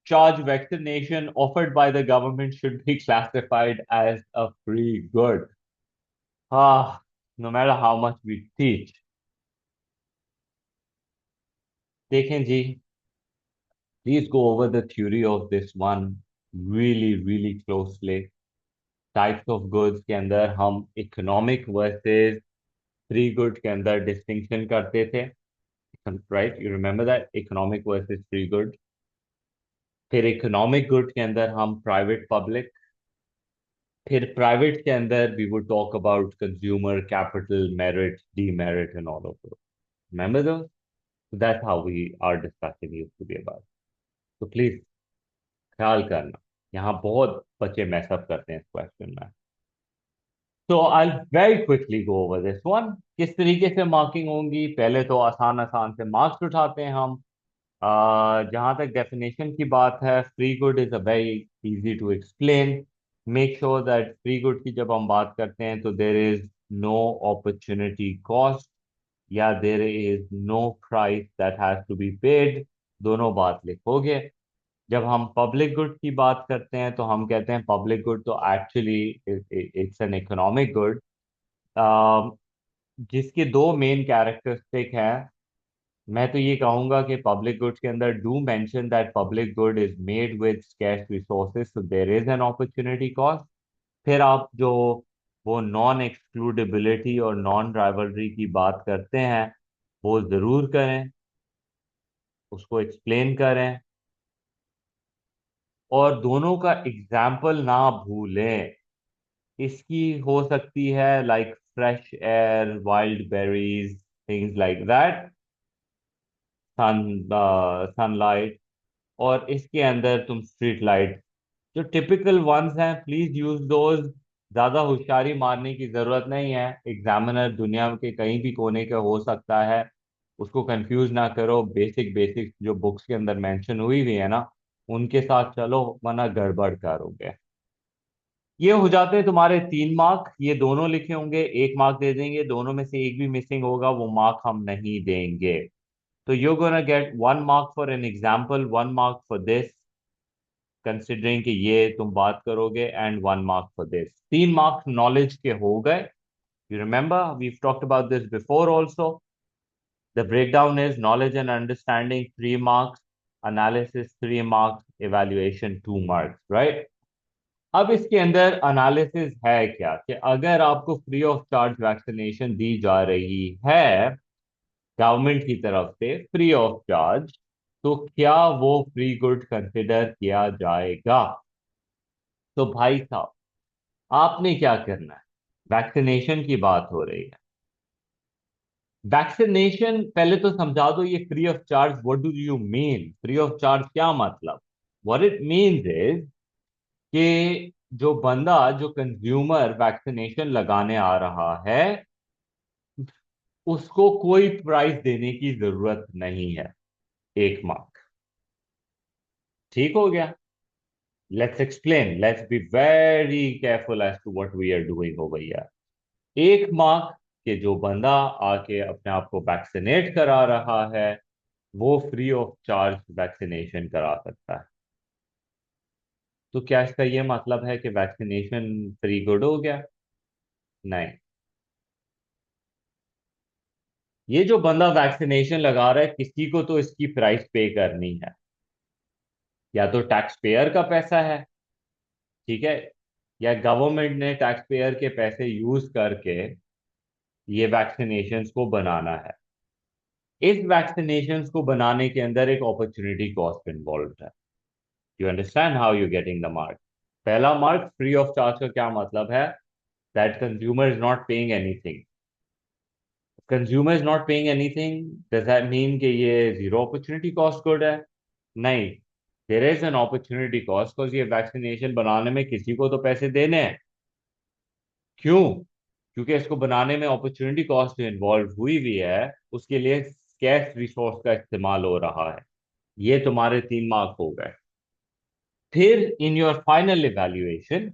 charge vaccination offered by the government should be classified as a free good. No matter how much we teach. देखें जी, please go over the theory of this one really closely. Types of goods के अंदर हम economic versus free good के अंदर distinction करते थे, right? You remember that economic versus free good. फिर economic good के अंदर हम private public, फिर private के अंदर we would talk about consumer capital, merit, demerit and all of those. Remember those? So that's how we are discussing used to be about. So please ख्याल करना, यहाँ बहुत बच्चे मैसअप करते हैं इस क्वेश्चन में। तो I very quickly go over this one. किस तरीके से मार्किंग होंगी, पहले तो आसान आसान से मार्क्स उठाते हैं हम। जहाँ तक डेफिनेशन की बात है, free good is a very easy to explain. Make sure that free good की जब हम बात करते हैं तो there is no opportunity cost या there is no price that has to be paid, दोनों बात लिखोगे। जब हम पब्लिक गुड की बात करते हैं तो हम कहते हैं पब्लिक गुड तो actually it's an economic good. जिसके दो मेन कैरेक्टरिस्टिक हैं। मैं तो ये कहूंगा कि पब्लिक गुड्स के अंदर do mention that public good is made with scarce resources, so there is an opportunity cost. फिर आप जो वो नॉन एक्सक्लूडेबिलिटी और नॉन राइवलरी की बात करते हैं, वो जरूर करें, उसको एक्सप्लेन करें, और दोनों का एग्जाम्पल ना भूलें। इसकी हो सकती है like fresh air, wild berries, things like that, sun sunlight, और इसके अंदर तुम स्ट्रीट लाइट, जो टिपिकल वंस हैं, प्लीज यूज दोज। ज्यादा होशियारी मारने की जरूरत नहीं है। एग्जामिनर दुनिया के कहीं भी कोने का हो सकता है, उसको कंफ्यूज ना करो। बेसिक बेसिक जो बुक्स के अंदर मेंशन हुई हुई है ना, उनके साथ चलो, वरना गड़बड़ करोगे। ये हो जाते हैं तुम्हारे 3 मार्क। ये दोनों लिखे होंगे, 1 मार्क दे देंगे। दोनों में से एक भी मिसिंग होगा, वो मार्क हम नहीं देंगे। तो you gonna get 1 mark for an example, 1 mark for this, considering कि ये तुम बात करोगे, and 1 mark for this. 3 marks knowledge के हो गए। You remember we talked about this before also. The breakdown is knowledge and understanding 3 marks, analysis 3 marks, evaluation 2 marks, right. अब इसके अंदर एनालिसिस है क्या, कि अगर आपको फ्री ऑफ चार्ज वैक्सीनेशन दी जा रही है गवर्नमेंट की तरफ से, फ्री ऑफ चार्ज, तो क्या वो फ्री गुड कंसिडर किया जाएगा? तो भाई साहब, आपने क्या करना है? वैक्सीनेशन की बात हो रही है। वैक्सीनेशन पहले तो समझा दो, ये free of charge what do you mean? Free of charge क्या मतलब? व्हाट इट मीन्स इज कि जो बंदा, जो कंज्यूमर वैक्सीनेशन लगाने आ रहा है, उसको कोई प्राइस देने की जरूरत नहीं है। 1 मार्क, ठीक हो गया। Let's explain, let's be very careful as to what we are doing over here. 1 mark के जो बंदा आके अपने आप को वैक्सीनेट करा रहा है, वो फ्री ऑफ चार्ज वैक्सीनेशन करा सकता है। तो क्या इसका ये मतलब है कि वैक्सीनेशन फ्री गुड हो गया? नहीं। ये जो बंदा वैक्सीनेशन लगा रहा है, किसी को तो इसकी प्राइस पे करनी है। या तो टैक्स पेयर का पैसा है, ठीक है, या गवर्नमेंट ने टैक्स पेयर के पैसे यूज करके ये वैक्सीनेशंस को बनाना है। इस वैक्सीनेशंस को बनाने के अंदर एक अपॉर्चुनिटी कॉस्ट इन्वॉल्व है। You understand how you getting the mark? पहला मार्क फ्री ऑफ चार्ज का क्या मतलब है? That consumer is not paying anything. Consumer is not paying anything, does that mean कि ये जीरो अपॉर्चुनिटी कॉस्ट गुड है? नहीं। There is an opportunity cost, because ये वैक्सीनेशन बनाने में किसी को तो पैसे देने हैं। क्यों? क्योंकि इसको बनाने में अपॉर्चुनिटी कॉस्ट जो इन्वॉल्व हुई हुई है, उसके लिए स्कैर्स रिसोर्स का इस्तेमाल हो रहा है। ये तुम्हारे 3 मार्क हो गए। फिर इन योर फाइनल इवैल्यूएशन,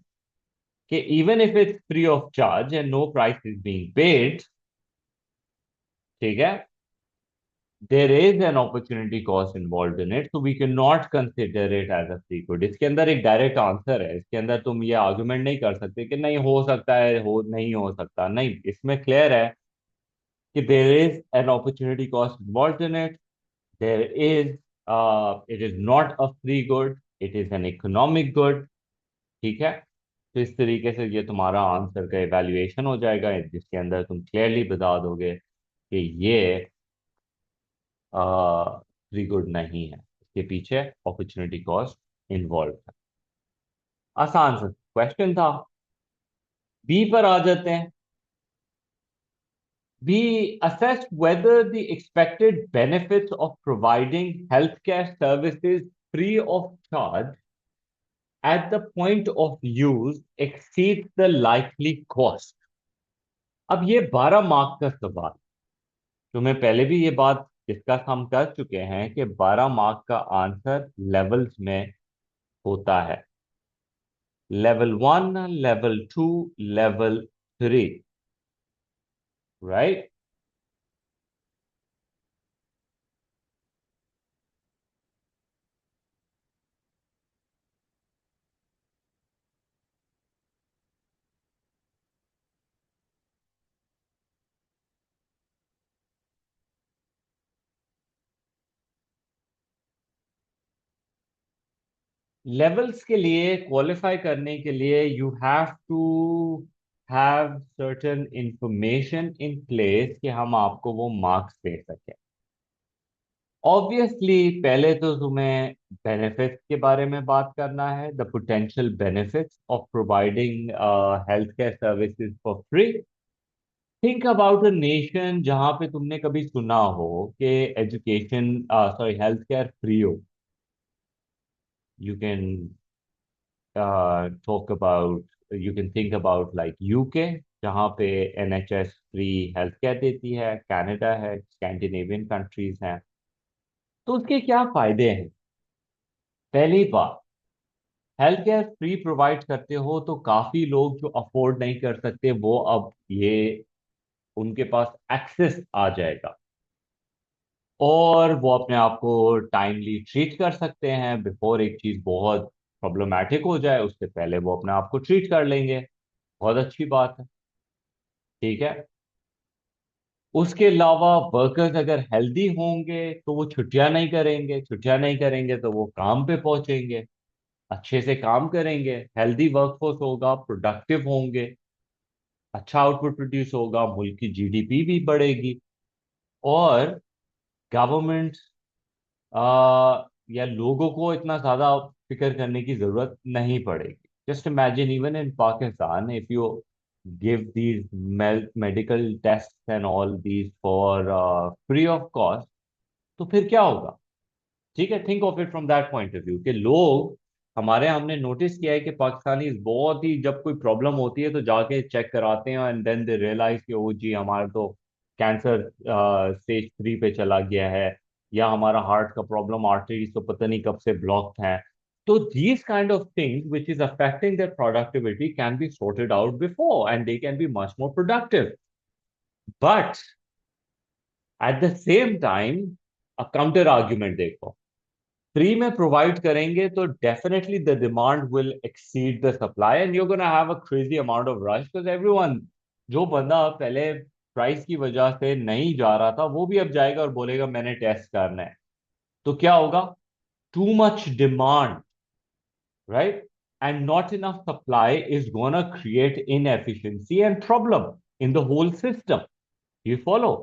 कि even if it's free of charge and no price is being paid, ठीक है, there is an opportunity cost involve in it, so we can not consider it as a free good. इसके अंदर एक direct answer है। इसके अंदर तुम ये आर्गुमेंट नहीं कर सकते कि नहीं हो सकता है, हो नहीं हो सकता। नहीं, इसमें क्लियर है कि देर is an opportunity cost involve in it. There is, it is not a free good, it is an economic good, ठीक है। तो इस तरीके से ये तुम्हारा आंसर का इवैल्यूएशन हो जाएगा, जिसके अंदर तुम क्लियरली बता दोगे कि ये फ्री गुड नहीं है, इसके पीछे अपॉर्चुनिटी कॉस्ट इन्वॉल्व है। आसान सा क्वेश्चन था। बी पर आ जाते हैं। We assessed whether the expected benefits of providing healthcare services free of charge at the point of use exceeds the likely cost. अब ये 12 मार्क का सवाल, तुम्हें पहले भी ये बात डिस्कस हम कर चुके हैं कि 12 मार्क का आंसर लेवल्स में होता है। Level 1, level 2, level 3, right. Levels के लिए क्वालिफाई करने के लिए you have to have certain information in place कि हम आपको वो मार्क्स दे सकें। ऑब्वियसली पहले तो तुम्हें बेनिफिट्स के बारे में बात करना है, the potential benefits of providing health care services for free. Think about a nation जहां पे तुमने कभी सुना हो कि education, sorry, health care free हो। You can talk about, you can think about like UK, जहाँ पे एनएचएस फ्री हेल्थ केयर देती है, कनाडा है, स्कैंडिनेवियन कंट्रीज हैं। तो उसके क्या फायदे हैं? पहली बात, हेल्थ केयर फ्री प्रोवाइड करते हो तो काफी लोग जो अफोर्ड नहीं कर सकते वो अब ये उनके पास एक्सेस आ जाएगा, और वो अपने आप को टाइमली ट्रीट कर सकते हैं बिफोर एक चीज बहुत प्रॉब्लमेटिक हो जाए, उससे पहले वो अपने आप को ट्रीट कर लेंगे। बहुत अच्छी बात है। ठीक है। उसके अलावा वर्कर्स अगर हेल्दी होंगे तो वो छुट्टियां नहीं करेंगे, छुट्टियां नहीं करेंगे तो वो काम पे पहुंचेंगे, अच्छे से काम करेंगे, हेल्दी वर्कफोर्स होगा, प्रोडक्टिव होंगे, अच्छा आउटपुट प्रोड्यूस होगा, मुल्क की जीडीपी भी बढ़ेगी, और गवर्नमेंट या लोगों को इतना ज्यादा फिक्र करने की जरूरत नहीं पड़ेगी। Just imagine even in Pakistan, if you give these medical test and all these for free of cost, तो फिर क्या होगा? ठीक है, think of it from that point of view कि लोग, हमारे हमने नोटिस किया है कि पाकिस्तानी बहुत ही, जब कोई प्रॉब्लम होती है तो जाके चेक कराते हैं एंड देन दे रियलाइज कि ओ जी हमारा तो कैंसर स्टेज 3 पे चला गया है, या हमारा हार्ट का प्रॉब्लम, आर्टरीज तो पता नहीं कब से ब्लॉक्ड हैं। तो these kind of things which is affecting their productivity can be sorted out before and they can be much more productive. But at the same time, a counter argument देखो, free में provide करेंगे तो definitely the demand will exceed the supply and you gonna have a crazy amount of rush, because everyone, जो बंदा पहले price की वजह से नहीं जा रहा था वो भी अब जाएगा और बोलेगा मैंने टेस्ट करना है। तो क्या होगा? Too much demand, right, and not enough supply is gonna create inefficiency and problem in the whole system. You follow?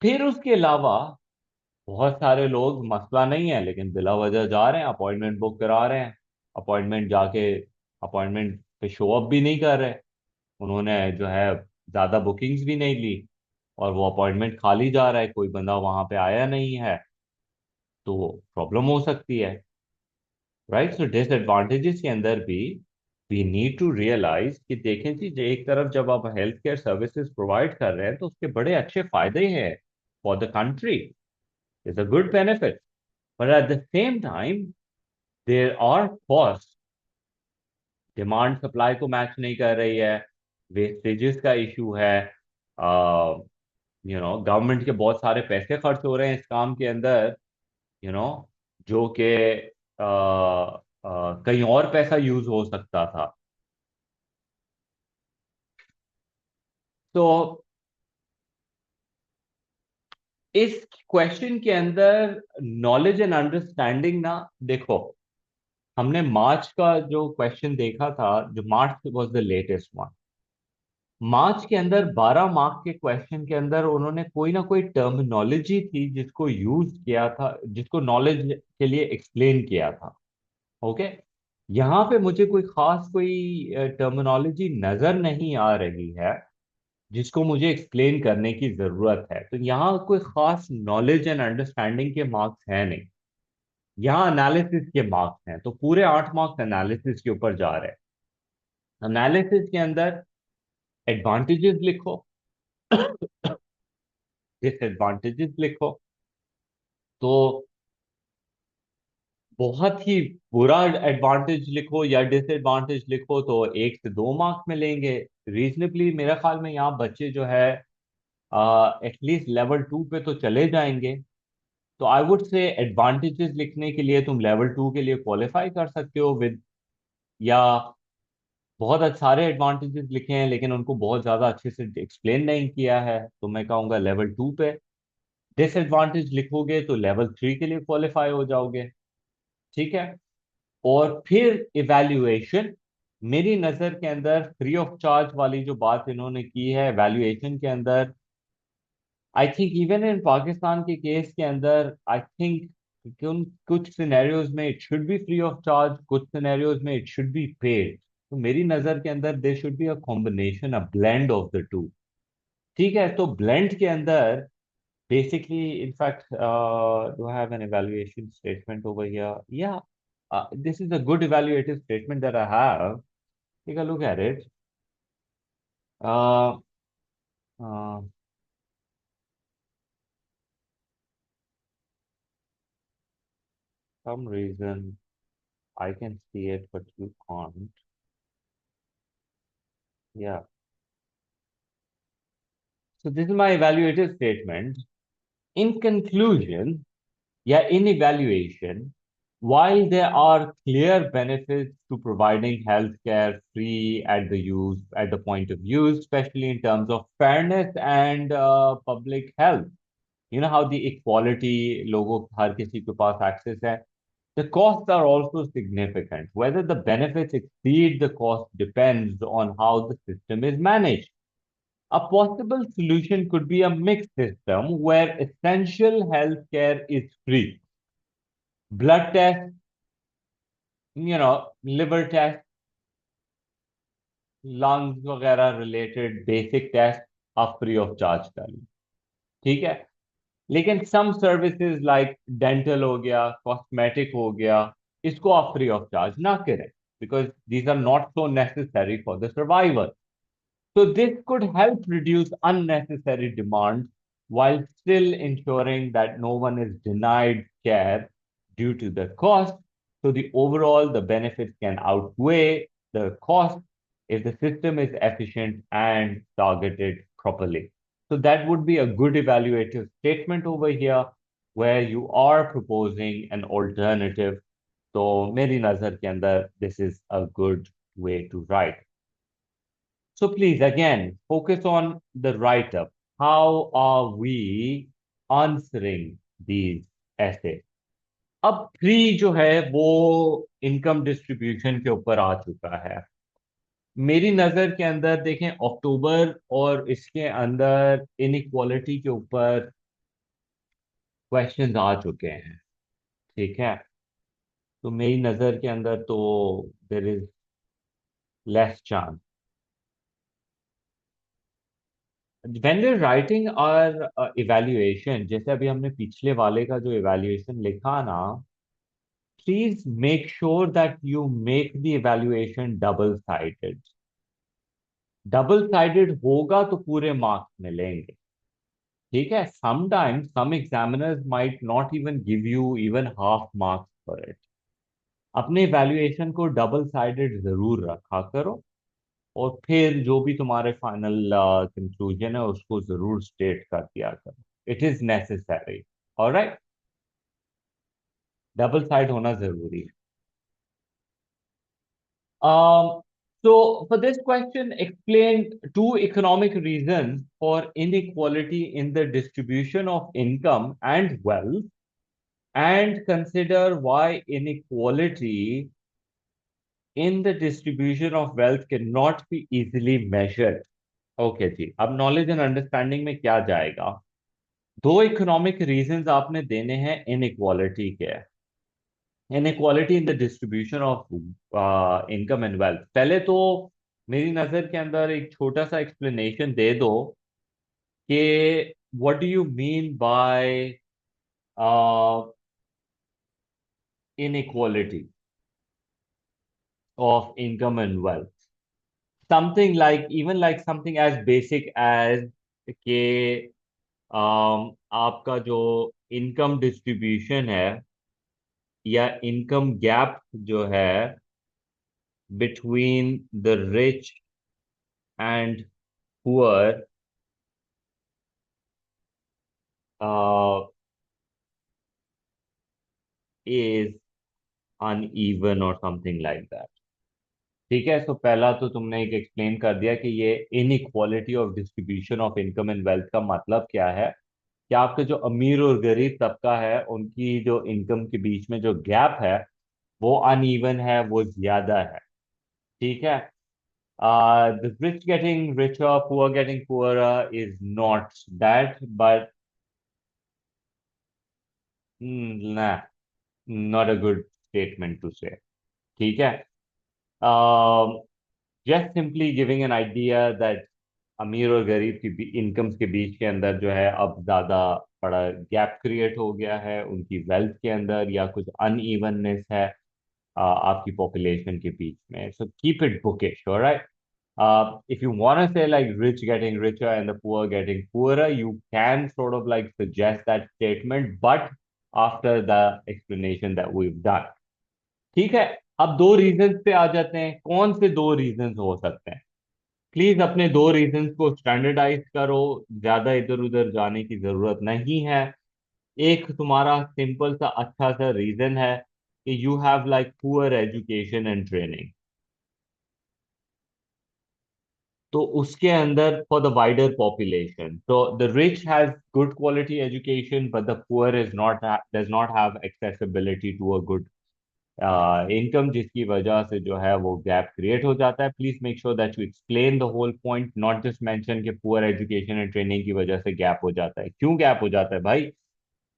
फिर उसके अलावा बहुत सारे लोग, मसला नहीं है लेकिन बिला वजह जा रहे हैं, अपॉइंटमेंट बुक करा रहे हैं, अपॉइंटमेंट जाके अपॉइंटमेंट पे शो अप भी नहीं कर रहे, उन्होंने जो है ज्यादा बुकिंग्स भी नहीं ली, और वो अपॉइंटमेंट खाली जा रहा है, कोई बंदा वहां पे आया नहीं है, तो प्रॉब्लम हो सकती है। राइट, सो डिसएडवांटेजेस के अंदर भी वी नीड टू रियलाइज कि देखें जी, एक तरफ जब आप हेल्थ केयर सर्विसेज प्रोवाइड कर रहे हैं तो उसके बड़े अच्छे फायदे हैं for the country, is a good benefit, but at the same time there are costs, demand supply को मैच नहीं कर रही है, वेस्टेजेस का इशू है, गवर्नमेंट के बहुत सारे पैसे खर्च हो रहे हैं इस काम के अंदर, जो कि कहीं और पैसा यूज हो सकता था। तो इस क्वेश्चन के अंदर नॉलेज एंड अंडरस्टैंडिंग ना, देखो, हमने मार्च का जो क्वेश्चन देखा था, जो मार्च वाज द लेटेस्ट वन, मार्च के अंदर 12 मार्क के क्वेश्चन के अंदर उन्होंने कोई ना कोई टर्मिनोलॉजी थी जिसको यूज किया था, जिसको नॉलेज के लिए एक्सप्लेन किया था। ओके, यहाँ पे मुझे कोई खास कोई टर्मिनोलॉजी नजर नहीं आ रही है जिसको मुझे एक्सप्लेन करने की जरूरत है, तो यहाँ कोई खास नॉलेज एंड अंडरस्टैंडिंग के मार्क्स हैं नहीं, यहाँ एनालिसिस के मार्क्स हैं, तो पूरे 8 मार्क्स एनालिसिस के ऊपर जा रहे हैं। एनालिसिस के अंदर एडवांटेजेस लिखो, डिसएडवांटेजेस लिखो, तो बहुत ही बुरा एडवांटेज लिखो या डिसएडवांटेज लिखो तो 1 से 2 मार्क्स मिलेंगे। रीजनेबली मेरे ख्याल में यहाँ बच्चे जो है एटलीस्ट लेवल 2 पे तो चले जाएंगे। तो आई वुड से एडवांटेजेस लिखने के लिए तुम लेवल 2 के लिए क्वालिफाई कर सकते हो विद, या बहुत सारे एडवांटेजेस लिखे हैं लेकिन उनको बहुत ज्यादा अच्छे से एक्सप्लेन नहीं किया है, तो मैं कहूँगा लेवल 2 पे। डिसएडवांटेज लिखोगे तो लेवल 3 के लिए क्वालिफाई हो जाओगे। ठीक है। और फिर इवैल्यूएशन, मेरी नजर के अंदर फ्री ऑफ चार्ज वाली जो बात इन्होंने की है इवैल्यूएशन के अंदर, I think even in Pakistan के केस के अंदर आई थिंक कि उन कुछ सिनेरियोज में it should be free of charge, कुछ सिनेरियोज में इट शुड बी पेड। तो मेरी नजर के अंदर there should be a combination, a blend of the two. ठीक है, तो ब्लेंड के अंदर basically, in fact, do I have an evaluation statement over here? Yeah, this is a good evaluative statement that I have. Take a look at it. Uh, uh, some reason I can see it, but you can't. Yeah. So this is my evaluative statement. In conclusion, yeah, in evaluation, while there are clear benefits to providing healthcare free at the point of use, especially in terms of fairness and public health, you know how the equality logo हर किसी के पास access है. The costs are also significant. Whether the benefits exceed the cost depends on how the system is managed. A possible solution could be a mixed system where essential healthcare is free. Blood tests, liver tests, lungs वगैरह related basic tests आप free of charge कर लो. ठीक है. लेकिन some services like dental हो गया, cosmetic हो गया, इसको आप free of charge ना करें because these are not so necessary for the survival. So this could help reduce unnecessary demand while still ensuring that no one is denied care due to the cost. So the overall, the benefits can outweigh the cost if the system is efficient and targeted properly. So that would be a good evaluative statement over here where you are proposing an alternative. So मेरी नजर के अंदर this is a good way to write. So please, again, focus on the write-up. How are we answering these essays? अब three जो है वो income distribution के ऊपर आ चुका है। मेरी नजर के अंदर देखें अक्टूबर और इसके अंदर इनइक्वालिटी के ऊपर क्वेश्चंस आ चुके हैं। ठीक है, तो मेरी नजर के अंदर तो there is less chance when we're writing our evaluation, जैसे अभी हमने पिछले वाले का जो evaluation लिखा ना, please make sure that you make the evaluation double sided. Double sided होगा तो पूरे मार्क्स मिलेंगे। ठीक है, sometimes some examiners might not even give you even half marks for it. अपने इवैल्यूएशन को डबल साइडेड जरूर रखा करो और फिर जो भी तुम्हारे फाइनल कंक्लूजन है उसको जरूर स्टेट कर दिया करो। It is necessary. Alright, double side होना जरूरी है। um, so for this question, explain two economic reasons for inequality in the distribution of income and wealth, and consider why inequality in the distribution of wealth cannot be easily measured. Okay जी, अब knowledge and understanding में क्या जाएगा? दो economic reasons आपने देने हैं inequality के, inequality in the distribution of income and wealth. पहले तो मेरी नजर के अंदर एक छोटा सा एक्सप्लेनेशन दे दो कि what do you mean by inequality of income and wealth. Something like, even like something as basic as के आपका जो इनकम डिस्ट्रीब्यूशन है या इनकम गैप जो है between the rich and poor is uneven और समथिंग लाइक दैट। ठीक है, सो पहला तो तुमने एक एक्सप्लेन कर दिया कि ये inequality of distribution of income and wealth का मतलब क्या है, कि आपके जो अमीर और गरीब तबका है उनकी जो इनकम के बीच में जो गैप है वो अनइवन है, वो ज्यादा है। ठीक है। The rich getting richer, poor getting poorer is not that, but nah, not a good statement to say. ठीक है। um, just simply giving an idea that अमीर और गरीब की इनकम्स के बीच के अंदर जो है अब ज्यादा बड़ा गैप क्रिएट हो गया है, उनकी वेल्थ के अंदर, या कुछ अनइवननेस है आपकी पॉपुलेशन के बीच में। So keep it bookish, alright. If you want to say like rich getting richer and the poor getting poorer, you can sort of like suggest that statement, but after the explanation that we've done. ठीक है। अब दो reasons पे आ जाते हैं, कौन से दो रीजंस हो सकते हैं? प्लीज अपने दो रीजंस को स्टैंडर्डाइज करो, ज्यादा इधर उधर जाने की जरूरत नहीं है। एक तुम्हारा सिंपल सा अच्छा सा रीजन है कि you have like poor education and training. तो उसके अंदर फॉर द वाइडर पॉपुलेशन, तो the rich has good quality education but the poor is not, does not have accessibility to a good income, जिसकी वजह से जो है वो गैप क्रिएट हो जाता है। Please make sure that you explain the whole point, not just mention कि पुअर एजुकेशन एंड ट्रेनिंग की वजह से गैप हो जाता है। क्यों गैप हो जाता है भाई?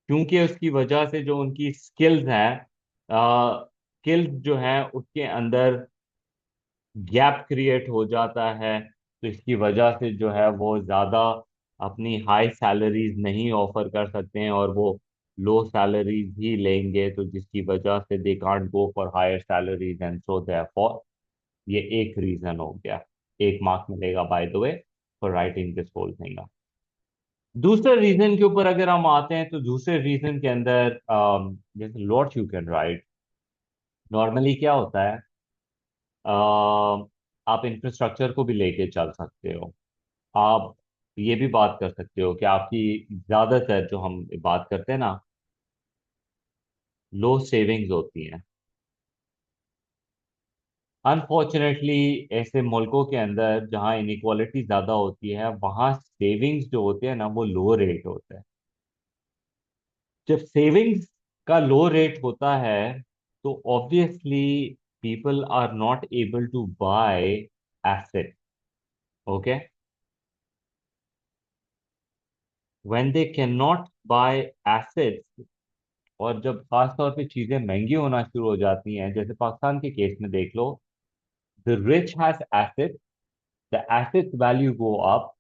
क्योंकि उसकी वजह से जो उनकी स्किल्स हैं, स्किल्स जो हैं उसके अंदर गैप क्रिएट हो जाता है। तो इसकी वजह से जो है वो ज्यादा अपनी हाई सैलरीज नहीं ऑफर कर सकते हैं, और वो लो सैलरीज ही लेंगे, तो जिसकी वजह से they can't go for higher salaries, and so therefore ये एक रीजन हो गया। एक मार्क मिलेगा by the way for writing this whole thing. दूसरे रीजन के ऊपर अगर हम आते हैं, तो दूसरे रीजन के अंदर जैसे lot you can write, normally क्या होता है, आप इंफ्रास्ट्रक्चर को भी लेके चल सकते हो। आप ये भी बात कर सकते हो कि आपकी ज्यादातर जो हम बात करते हैं ना, लो सेविंग्स होती हैं। अनफॉर्चुनेटली ऐसे मुल्कों के अंदर जहाँ इनइक्वालिटी ज्यादा होती है, वहाँ सेविंग्स जो होते हैं ना वो लो रेट होते हैं। जब सेविंग्स का लो रेट होता है, तो obviously people are not able to buy asset. Okay. When they can not buy assets, और जब खास तौर पे चीजें महंगी होना शुरू हो जाती हैं, जैसे पाकिस्तान के केस में देख लो, the rich has asset, the asset value go up,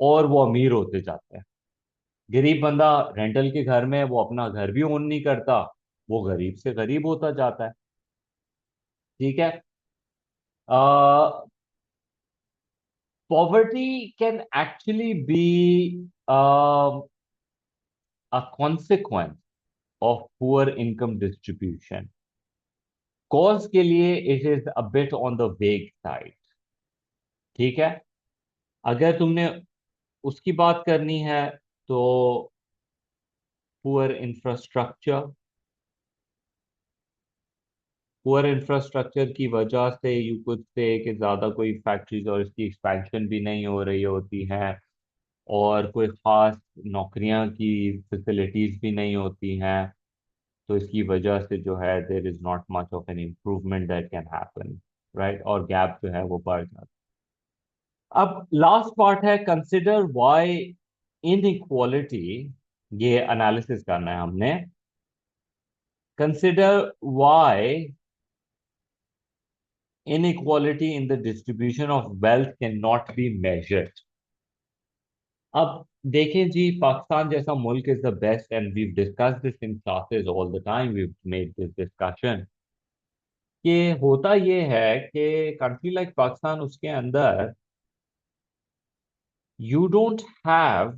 और वो अमीर होते जाते हैं। गरीब बंदा रेंटल के घर में है, वो अपना घर भी ओन नहीं करता, वो गरीब से गरीब होता जाता है। ठीक है। Poverty can actually be a consequence of poor income distribution. Cause के लिए it is a bit on the vague side. ठीक है। अगर तुमने उसकी बात करनी है, तो पुअर इंफ्रास्ट्रक्चर, पुअर इंफ्रास्ट्रक्चर की वजह से यू कुड से कि ज़्यादा कोई फैक्ट्रीज और इसकी एक्सपेंशन भी नहीं हो रही होती हैं, और कोई ख़ास नौकरियां की फैसिलिटीज़ भी नहीं होती हैं। तो इसकी वजह से जो है there is not much of an improvement that can happen, right, और गैप जो है वो बढ़ जाता है। अब लास्ट पार्ट है, कंसिडर व्हाई इनइक्वालिटी। ये एनालिसिस करना है हमने। Consider why inequality in the distribution of wealth cannot be measured. अब देखें जी, पाकिस्तान जैसा मुल्क is the best, and we discuss this in classes all the time, we made this discussion कि होता ये है कि कंट्री लाइक पाकिस्तान, उसके अंदर you don't have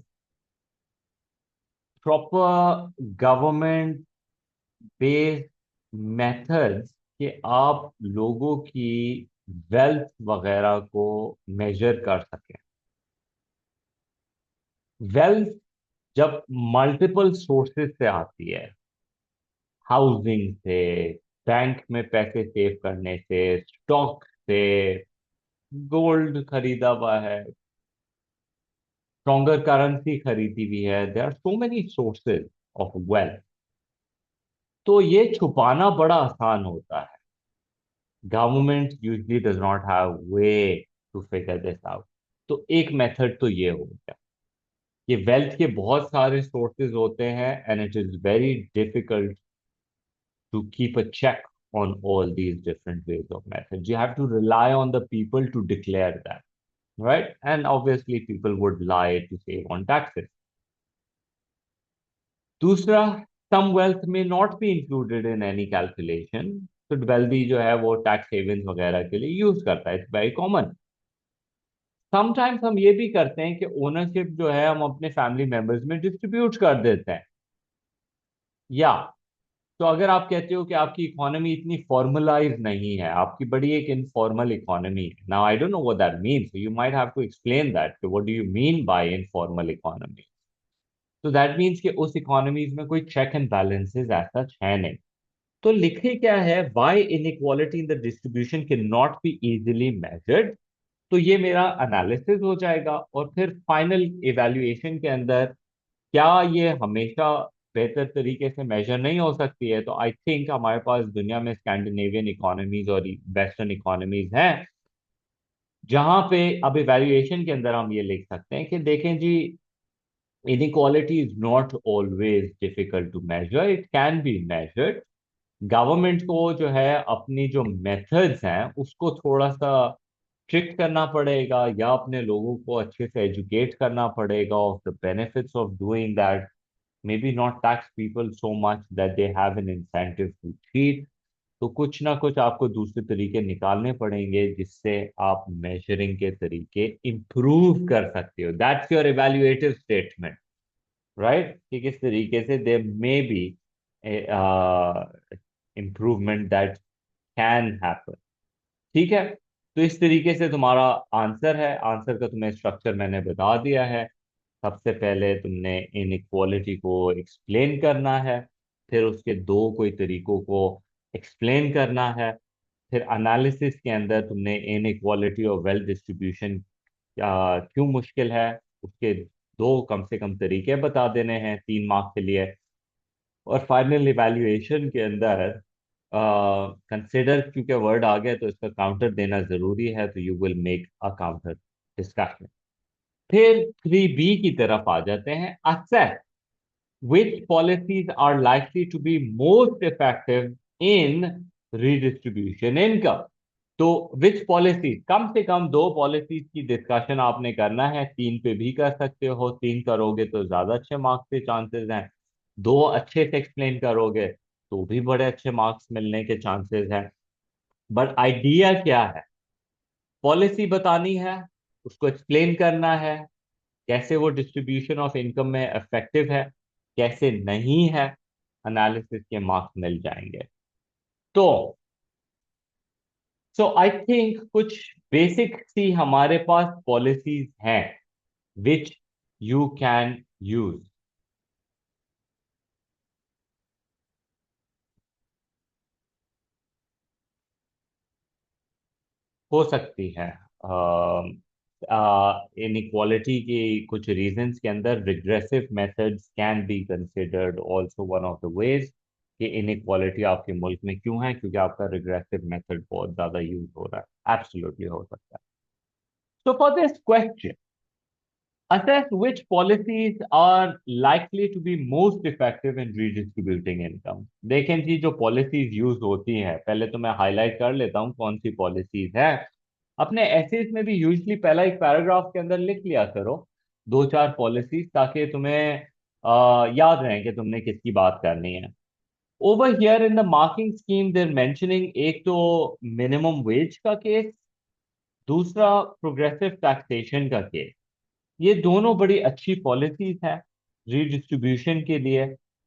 proper government based methods कि आप लोगों की वेल्थ वगैरह को मेजर कर सकें। वेल्थ जब मल्टीपल सोर्सेस से आती है, हाउसिंग से, बैंक में पैसे सेव करने से, स्टॉक से, गोल्ड खरीदा हुआ है, स्ट्रॉन्गर करेंसी खरीदी हुई है, there are so many sources of wealth. तो ये छुपाना बड़ा आसान होता है। Government usually does not have way to figure this out. तो एक मेथड तो ये हो गया। ये वेल्थ के बहुत सारे सोर्सेज होते हैं and it is very difficult to keep a check on all these different ways of methods. You have to rely on the people to declare that, right? And obviously, people would lie to save on taxes. दूसरा, some wealth may not be included in any calculation. तो wealthy जो है वो tax heavens वगैरह के लिए use करता है, इट्स वेरी कॉमन। समटाइम्स हम ये भी करते हैं कि ओनरशिप जो है हम अपने फैमिली मेंबर्स में डिस्ट्रीब्यूट कर देते हैं। या तो अगर आप कहते हो कि आपकी इकोनॉमी इतनी फॉर्मलाइज नहीं है, आपकी बड़ी एक इनफॉर्मल इकोनॉमी है, now I don't know what that means, you might have to explain that, what do you mean by informal economy. तो दैट मींस कि उस इकोनॉमीज में कोई चेक एंड बैलेंसेस ऐसा है नहीं। तो लिखे क्या है, why inequality in the distribution can not be easily measured. तो ये मेरा एनालिसिस हो जाएगा, और फिर फाइनल इवैल्यूएशन के अंदर क्या ये हमेशा बेहतर तरीके से मेजर नहीं हो सकती है। तो आई थिंक हमारे पास दुनिया में स्कैंडिनेवियन इकोनॉमीज और वेस्टर्न इकोनॉमीज हैं जहां पे अब इवैल्यूएशन के अंदर हम ये लिख सकते हैं कि देखें जी, inequality is not always difficult to measure, it can be measured. Government को जो है अपनी जो मेथड्स हैं उसको थोड़ा सा स्ट्रिक्ट करना पड़ेगा, या अपने लोगों को अच्छे से एजुकेट करना पड़ेगा of the benefits of doing that. maybe not tax people so much that they have an incentive to cheat। तो कुछ ना कुछ आपको दूसरे तरीके निकालने पड़ेंगे जिससे आप मेजरिंग के तरीके इंप्रूव कर सकते हो। That's your evaluative statement, right? कि किस तरीके से there may be improvement that can happen. ठीक है, तो इस तरीके से तुम्हारा आंसर है। आंसर का तुम्हें स्ट्रक्चर मैंने बता दिया है। सबसे पहले तुमने इनइक्वालिटी को एक्सप्लेन करना है, फिर उसके दो कोई तरीकों को एक्सप्लेन करना है, फिर एनालिसिस के अंदर तुमने इनइक्वालिटी और वेल्थ डिस्ट्रीब्यूशन क्यों मुश्किल है उसके दो कम से कम तरीके बता देने हैं 3 मार्क के लिए। और फाइनल इवैल्यूएशन के अंदर कंसिडर, क्योंकि वर्ड आ गया तो इसका काउंटर देना जरूरी है, तो you will make a counter discussion. फिर 3B की तरफ आ जाते हैं, assess which policies are likely to be most effective in redistribution income। तो विच पॉलिसीज, कम से कम दो पॉलिसीज की डिस्कशन आपने करना है। 3 पे भी कर सकते हो, 3 करोगे तो ज्यादा अच्छे मार्क्स के चांसेस हैं। दो अच्छे से एक्सप्लेन करोगे तो भी बड़े अच्छे मार्क्स मिलने के चांसेस हैं। बट आइडिया क्या है, पॉलिसी बतानी है, उसको एक्सप्लेन करना है, कैसे वो डिस्ट्रीब्यूशन ऑफ इनकम में इफेक्टिव है, कैसे नहीं है, एनालिसिस के मार्क्स मिल जाएंगे। तो सो आई थिंक कुछ बेसिक सी हमारे पास पॉलिसीज हैं विच यू कैन यूज। हो सकती है। इनइक्वालिटी की कुछ रीजंस के अंदर regressive methods can be considered also one of the ways कि इनइक्वालिटी आपके मुल्क में क्यों है, क्योंकि आपका रिग्रेसिव मेथड बहुत ज्यादा यूज हो रहा है। एब्सोल्युटली हो सकता है। So for this question, assess which policies are likely to be most effective in redistributing income। देखें जी, जो पॉलिसीज यूज होती हैं, पहले तो मैं हाईलाइट कर लेता हूँ कौन सी पॉलिसीज है। अपने एसेज में भी यूजली पहला एक पैराग्राफ के अंदर लिख लिया करो दो चार पॉलिसीज, ताकि तुम्हें याद रहे कि तुमने किसकी बात करनी है। Over here in the marking scheme there mentioning, एक तो मिनिमम वेज का केस, दूसरा प्रोग्रेसिव टैक्सेशन का केस। ये दोनों बड़ी अच्छी पॉलिसीज हैं रीडिस्ट्रीब्यूशन के लिए।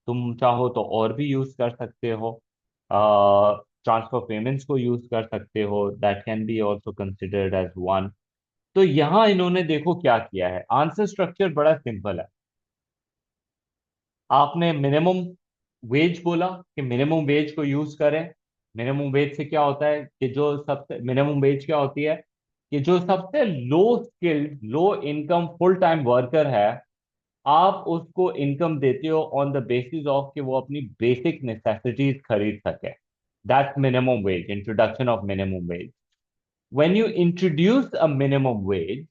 तुम चाहो तो और भी यूज कर सकते हो, ट्रांसफर पेमेंट्स को यूज कर सकते हो, that can be also considered as one. तो यहां इन्होंने देखो क्या किया है, आंसर स्ट्रक्चर बड़ा सिंपल है। आपने मिनिमम वेज बोला कि मिनिमम वेज को यूज करें। मिनिमम वेज से क्या होता है कि जो सबसे मिनिमम वेज क्या होती है कि जो सबसे low skilled low income full time worker है आप उसको इनकम देते हो ऑन द बेसिस ऑफ कि वो अपनी बेसिक नेसेसिटीज खरीद सके। That's minimum wage, introduction of minimum wage. When you introduce a minimum wage,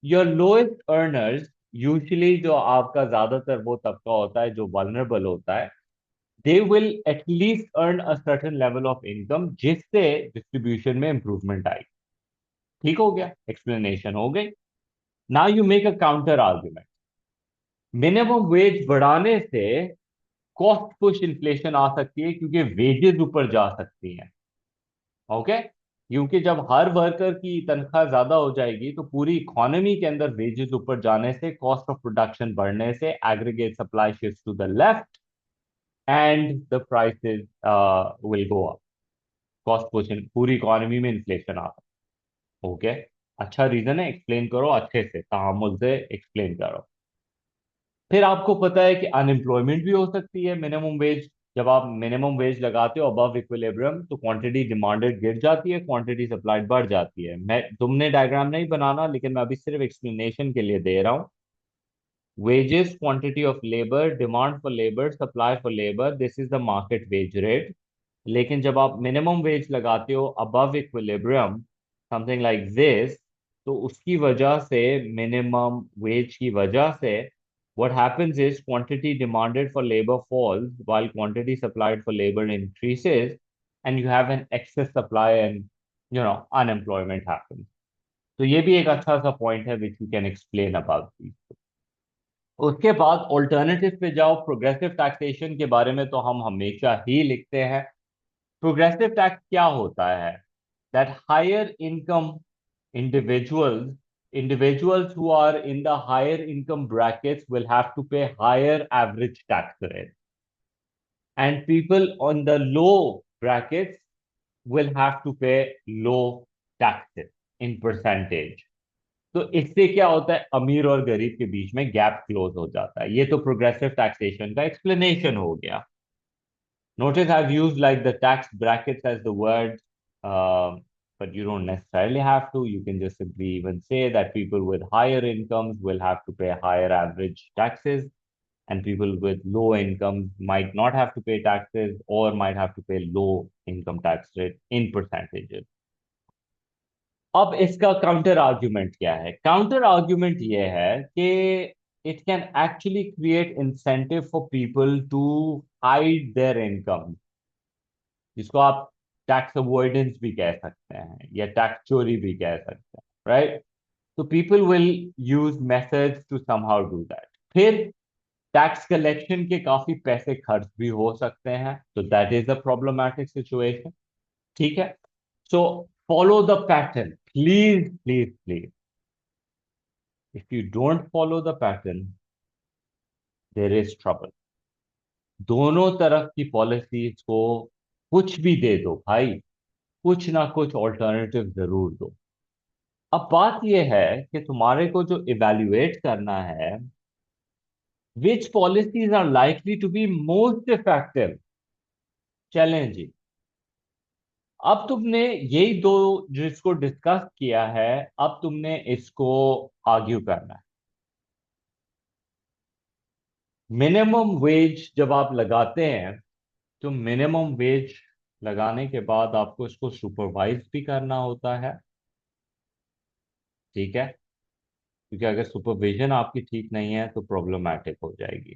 your lowest earners, usually जो आपका ज्यादातर वो तबका होता है जो वल्नरेबल होता है, they will at least earn a certain level of income, जिससे डिस्ट्रीब्यूशन में इंप्रूवमेंट आई। ठीक हो गया, एक्सप्लेनेशन हो गई। Now you make a counter argument. Minimum wage बढ़ाने से कॉस्ट पुश इन्फ्लेशन आ सकती है, क्योंकि वेजेस ऊपर जा सकती हैं। ओके, क्योंकि जब हर वर्कर की तनख्वाह ज्यादा हो जाएगी तो पूरी इकोनॉमी के अंदर वेजेस ऊपर जाने से, कॉस्ट ऑफ प्रोडक्शन बढ़ने से, aggregate supply shift to the left and the prices will go up. Cost push, पूरी इकोनॉमी में इन्फ्लेशन आ सकता है। ओके, अच्छा रीजन है, एक्सप्लेन करो अच्छे से, तहामुल से एक्सप्लेन करो। फिर आपको पता है कि अनएम्प्लॉयमेंट भी हो सकती है मिनिमम वेज। जब आप मिनिमम वेज लगाते हो अबव इक्विलिब्रियम, तो क्वांटिटी डिमांडेड गिर जाती है, क्वांटिटी सप्लाइड बढ़ जाती है। मैं, तुमने डायग्राम नहीं बनाना, लेकिन मैं अभी सिर्फ एक्सप्लेनेशन के लिए दे रहा हूँ। Wages, quantity of labour, demand for labour, supply for labour, this is the market wage rate. लेकिन जब आप मिनिमम वेज लगाते हो above equilibrium, something like this, तो उसकी वजह से, मिनिमम वेज की वजह से, what happens is quantity demanded for labor falls while quantity supplied for labor increases, and you have an excess supply, and unemployment happens. तो ये भी एक अच्छा सा पॉइंट है which you can explain about these. उसके बाद ऑल्टरनेटिव पे जाओ, प्रोग्रेसिव टैक्सेशन के बारे में तो हम हमेशा ही लिखते हैं। प्रोग्रेसिव टैक्स क्या होता है? That higher income individuals individuals who are in the higher income brackets will have to pay higher average tax rate, and people on the low brackets will have to pay low taxes in percentage. तो इससे क्या होता है, अमीर और गरीब के बीच में गैप क्लोज हो जाता है। ये तो प्रोग्रेसिव टैक्सेशन का एक्सप्लेनेशन हो गया। Notice I've used like the tax brackets as the word, but you don't necessarily have to. You can just simply even say that people with higher incomes will have to pay higher average taxes, and people with low incomes might not have to pay taxes or might have to pay low income tax rate in percentages. अब इसका counter argument क्या है? Counter argument ये है कि it can actually create incentive for people to hide their income, जिसको आप tax avoidance भी कह सकते हैं या टैक्स चोरी भी कह सकते हैं, राइट? तो people will use methods to somehow do that. फिर टैक्स कलेक्शन के काफी पैसे खर्च भी हो सकते हैं, तो that is a problematic situation. ठीक है, so follow the pattern, please please please. If you don't follow the pattern, there is trouble. दोनों तरफ की पॉलिसीज को कुछ भी दे दो भाई, कुछ ना कुछ ऑल्टरनेटिव जरूर दो। अब बात यह है कि तुम्हारे को जो इवेल्युएट करना है, which policies are likely to be most effective, challenging. अब तुमने यही दो जिसको डिस्कस किया है, अब तुमने इसको आर्ग्यू करना है। मिनिमम वेज जब आप लगाते हैं, तो मिनिमम वेज लगाने के बाद आपको इसको सुपरवाइज भी करना होता है। ठीक है, क्योंकि अगर सुपरविजन आपकी ठीक नहीं है तो प्रॉब्लमैटिक हो जाएगी।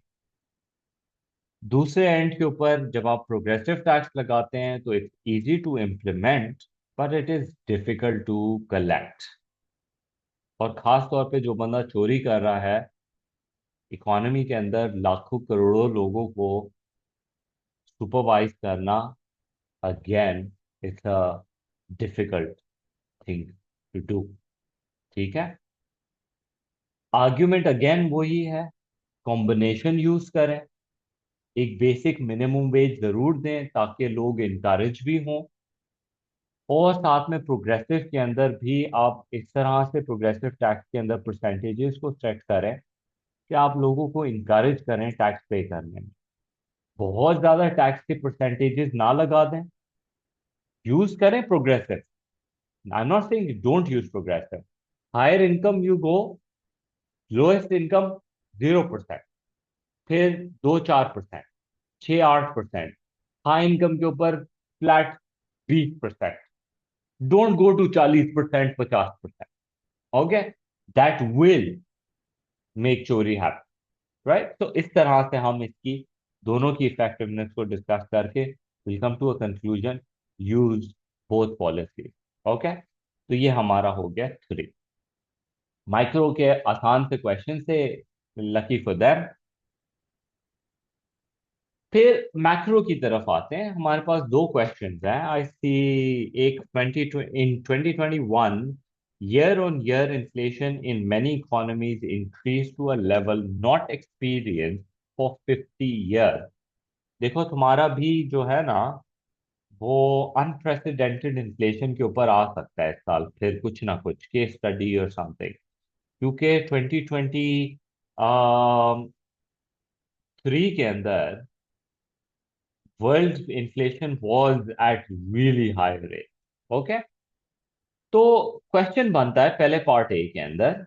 दूसरे एंड के ऊपर जब आप प्रोग्रेसिव टैक्स लगाते हैं तो it's easy to implement, but it is difficult to collect. और खास तौर पे जो बंदा चोरी कर रहा है, इकोनॉमी के अंदर लाखों करोड़ों लोगों को सुपरवाइज करना, again, it's a difficult thing to do. ठीक है, आर्ग्यूमेंट अगेन वही है, कॉम्बिनेशन यूज करें। एक बेसिक मिनिमम वेज जरूर दें ताकि लोग इनकरेज भी हों, और साथ में प्रोग्रेसिव के अंदर भी आप इस तरह से प्रोग्रेसिव टैक्स के अंदर परसेंटेजेस को सेट करें कि आप लोगों को इनकरेज करें टैक्स पे करने में। बहुत ज्यादा टैक्स के परसेंटेजेस ना लगा दें, यूज करें progressive. I am not saying don't use progressive. Higher income you go, lowest income 0%, फिर 2-4%, 6-8%, हाई इनकम के ऊपर flat 20%, don't go to 40%, 50%। Okay, that will make चोरी हैपन, राइट? तो इस तरह से हम इसकी दोनों की इफेक्टिवनेस को डिस्कस करके will come to a conclusion, use both policy. Okay, तो ये हमारा हो गया 3 माइक्रो के आसान से क्वेश्चन से, लकी फॉर देम। फिर मैक्रो की तरफ आते हैं, हमारे पास दो क्वेश्चंस हैं आई सी। एक 2021 year on year inflation in many economies increase to a level not experience for 50 year. देखो तुम्हारा भी जो है ना, वो अनप्रेसिडेंटेड इन्फ्लेशन के ऊपर आ सकता है इस साल, फिर कुछ ना कुछ केस स्टडी और समथिंग, क्योंकि 2023 के अंदर world inflation was at really high rate. Okay, तो क्वेश्चन बनता है पहले पार्ट ए के अंदर,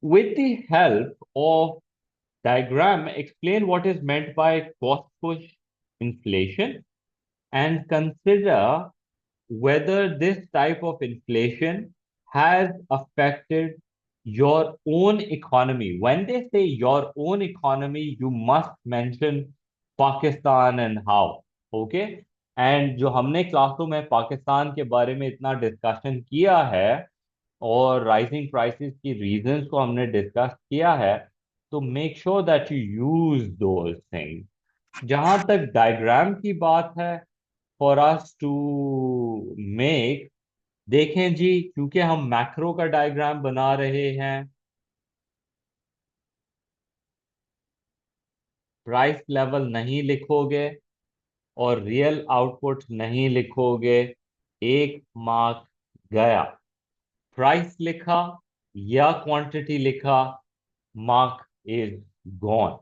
with the help of diagram explain what is meant by cost push inflation and consider whether this type of inflation has affected your own economy. When they say your own economy, you must mention Pakistan and how. Okay? And जो हमने क्लासों में पाकिस्तान के बारे में इतना discussion किया है और राइजिंग प्राइसेस की रीजंस को हमने डिस्कस किया है, तो make sure that you use those things. जहां तक डायग्राम की बात है, फॉर अस टू मेक, देखें जी, क्योंकि हम मैक्रो का डायग्राम बना रहे हैं, प्राइस लेवल नहीं लिखोगे और रियल आउटपुट नहीं लिखोगे, एक मार्क गया। प्राइस लिखा या क्वांटिटी लिखा, मार्क इज गॉन।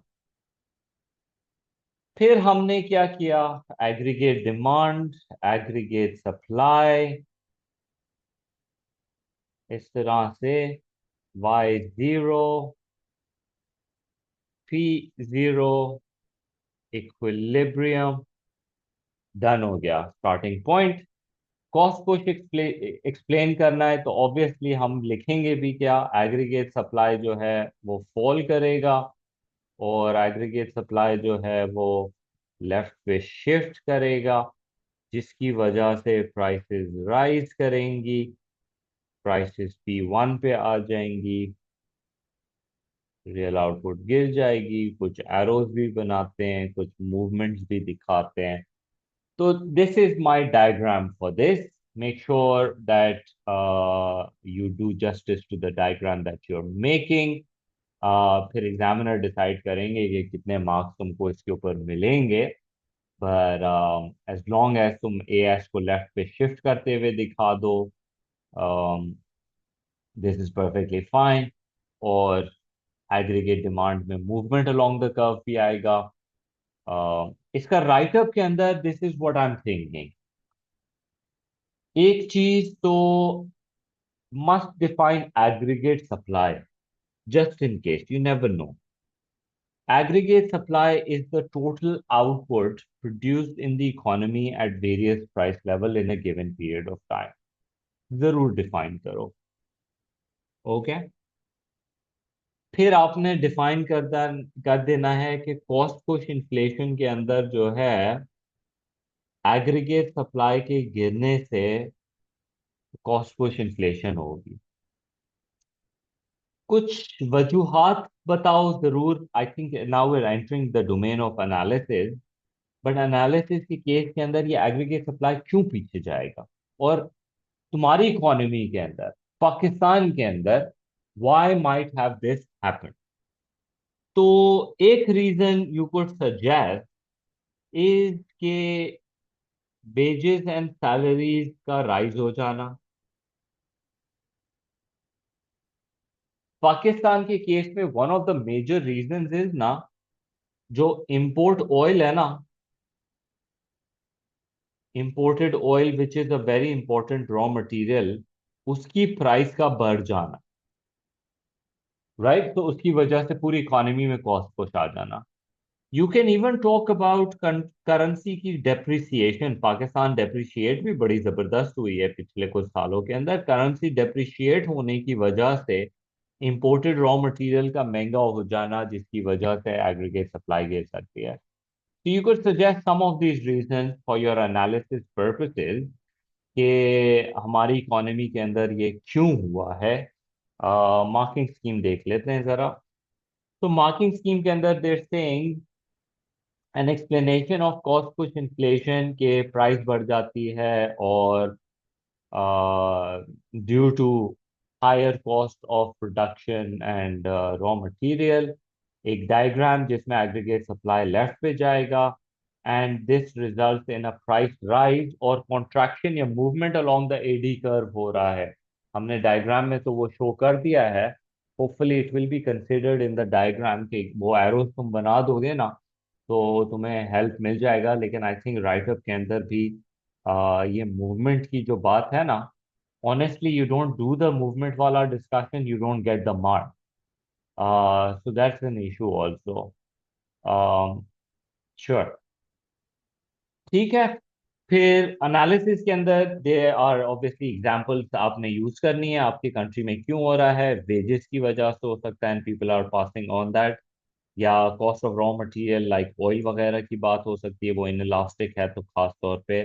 फिर हमने क्या किया, एग्रीगेट डिमांड, एग्रीगेट सप्लाई, इस तरह से Y0 P0 इक्विलिब्रियम डन हो गया। स्टार्टिंग पॉइंट, कॉस्ट को एक्सप्लेन करना है तो ऑब्वियसली हम लिखेंगे भी क्या, एग्रीगेट सप्लाई जो है वो फॉल करेगा और एग्रीगेट सप्लाई जो है वो लेफ्ट पे शिफ्ट करेगा, जिसकी वजह से प्राइसेस राइज करेंगी, प्राइसेस P1 पे आ जाएंगी, रियल आउटपुट गिर जाएगी। कुछ एरोज भी बनाते हैं, कुछ मूवमेंट्स भी दिखाते हैं। तो this is my diagram for this. Make sure that you do justice to the diagram that you're making. फिर एग्जामिनर डिसाइड करेंगे कि कितने मार्क्स तुमको इसके ऊपर मिलेंगे, पर एज लॉन्ग एज तुम ए एस को लेफ्ट पे शिफ्ट करते हुए दिखा दो, दिस इज परफेक्टली फाइन। और एग्रीगेट डिमांड में मूवमेंट अलोंग द कर्व भी आएगा। इसका राइटअप के अंदर this is what I am thinking, एक चीज तो must define aggregate supply, just in case, you never know. Aggregate supply is the total output produced in the economy at various price level in a given period of time. जरूर define करो। Okay, फिर आपने define कर देना है कि cost push inflation के अंदर जो है एग्रीगेट सप्लाई के गिरने से कॉस्ट पुश इन्फ्लेशन होगी। कुछ वजूहात बताओ जरूर। I think now we are entering the domain of analysis, but analysis के केस के अंदर ये एग्रीगेट सप्लाई क्यों पीछे जाएगा, और तुम्हारी इकोनॉमी के अंदर, पाकिस्तान के अंदर, why might have this happen. तो एक reason you could suggest is के वेजेस एंड सैलरीज का राइज हो जाना। पाकिस्तान के केस में one of the major reasons is ना, जो इंपोर्ट ऑयल है ना, imported oil which is a very important raw material, उसकी प्राइस का बढ़ जाना। राइट। तो उसकी वजह से पूरी इकोनॉमी में कॉस्ट पुश आ जाना। You can even talk about currency की डेप्रिसिएशन। पाकिस्तान डेप्रिशिएट भी बड़ी जबरदस्त हुई है पिछले कुछ सालों के अंदर। करेंसी डेप्रिशिएट होने की वजह से इंपोर्टेड रॉ मटेरियल का महंगा हो जाना, जिसकी वजह से एग्रीगेट सप्लाई गिर सकती है। So you could suggest some of these reasons for your analysis purposes कि हमारी इकोनॉमी के अंदर ये क्यों हुआ है। मार्किंग स्कीम देख लेते हैं जरा। तो मार्किंग स्कीम के अंदर there saying an explanation of cost push inflation के प्राइस बढ़ जाती है, और due to higher cost of production and raw material। एक डायग्राम जिसमें एग्रीगेट सप्लाई लेफ्ट पे जाएगा, and this result in a price rise और कॉन्ट्रैक्शन या movement along the AD curve हो रहा है। हमने डायग्राम में तो वो शो कर दिया है। Hopefully it will be considered in the diagram के वो एरोज तुम बना दोगे ना, तो तुम्हें हेल्प मिल जाएगा। लेकिन आई थिंक राइटअप के अंदर भी ये मूवमेंट की जो बात है ना, honestly you don't do the movement wala discussion, you don't get the mark। So that's an issue also। um, sure। ठीक है। फिर एनालिसिस के अंदर दे आर ऑब्वियसली एग्जांपल्स आपने यूज करनी है, आपकी कंट्री में क्यों हो रहा है, वेजेस की वजह से हो सकता है and people are passing on that, या cost of raw material like oil वगैरह की बात हो सकती है, वो इन इलास्टिक है तो खास तौर पे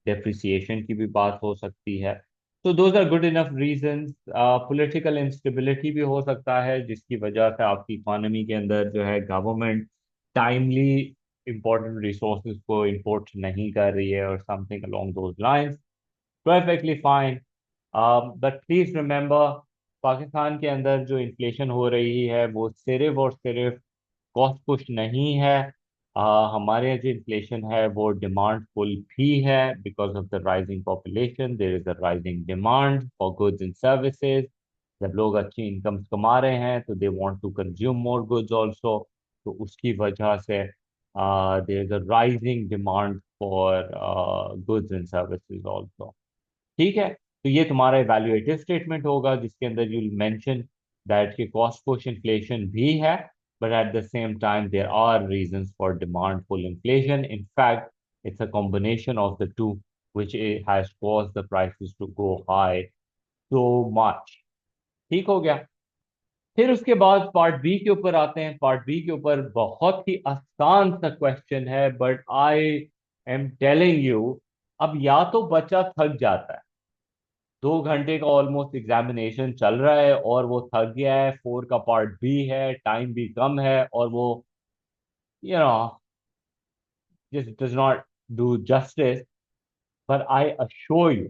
डेप्रिसिएशन की भी बात हो सकती है। तो those are good enough reasons. Political instability भी हो सकता है, जिसकी वजह से आपकी इकोनॉमी के अंदर जो है गवर्नमेंट टाइमली इंपॉर्टेंट रिसोर्सेज को इंपोर्ट नहीं कर रही है, और something along those lines. Perfectly fine. But please remember, Pakistan के अंदर जो इन्फ्लेशन हो रही है वो सिर्फ और सिर्फ कॉस्ट पुश नहीं है। हमारे यहाँ जो इन्फ्लेशन है वो डिमांड पुल भी है। Because of the rising population there is a rising demand for goods and services. जब लोग अच्छी इनकम्स कमा रहे हैं तो they want to consume more goods also. तो उसकी वजह से there is a rising demand for goods and services also. ठीक है। तो ये तुम्हारा इवैल्यूएटिव स्टेटमेंट होगा, जिसके अंदर यू मेंशन दैट कि कॉस्ट पुश इन्फ्लेशन भी है, but at the same time there are reasons for demand pull inflation। In fact, it's a combination of the two which has caused the prices to go high so much। ठीक हो गया। फिर उसके बाद part B के ऊपर आते हैं। पार्ट बी के ऊपर बहुत ही आसान सा क्वेश्चन है, but I am telling you, अब या तो बच्चा थक जाता है, 2 घंटे का ऑलमोस्ट एग्जामिनेशन चल रहा है और वो थक गया है, 4 का पार्ट भी है, टाइम भी कम है, और वो you know just does not do justice. पर आई अश्योर यू,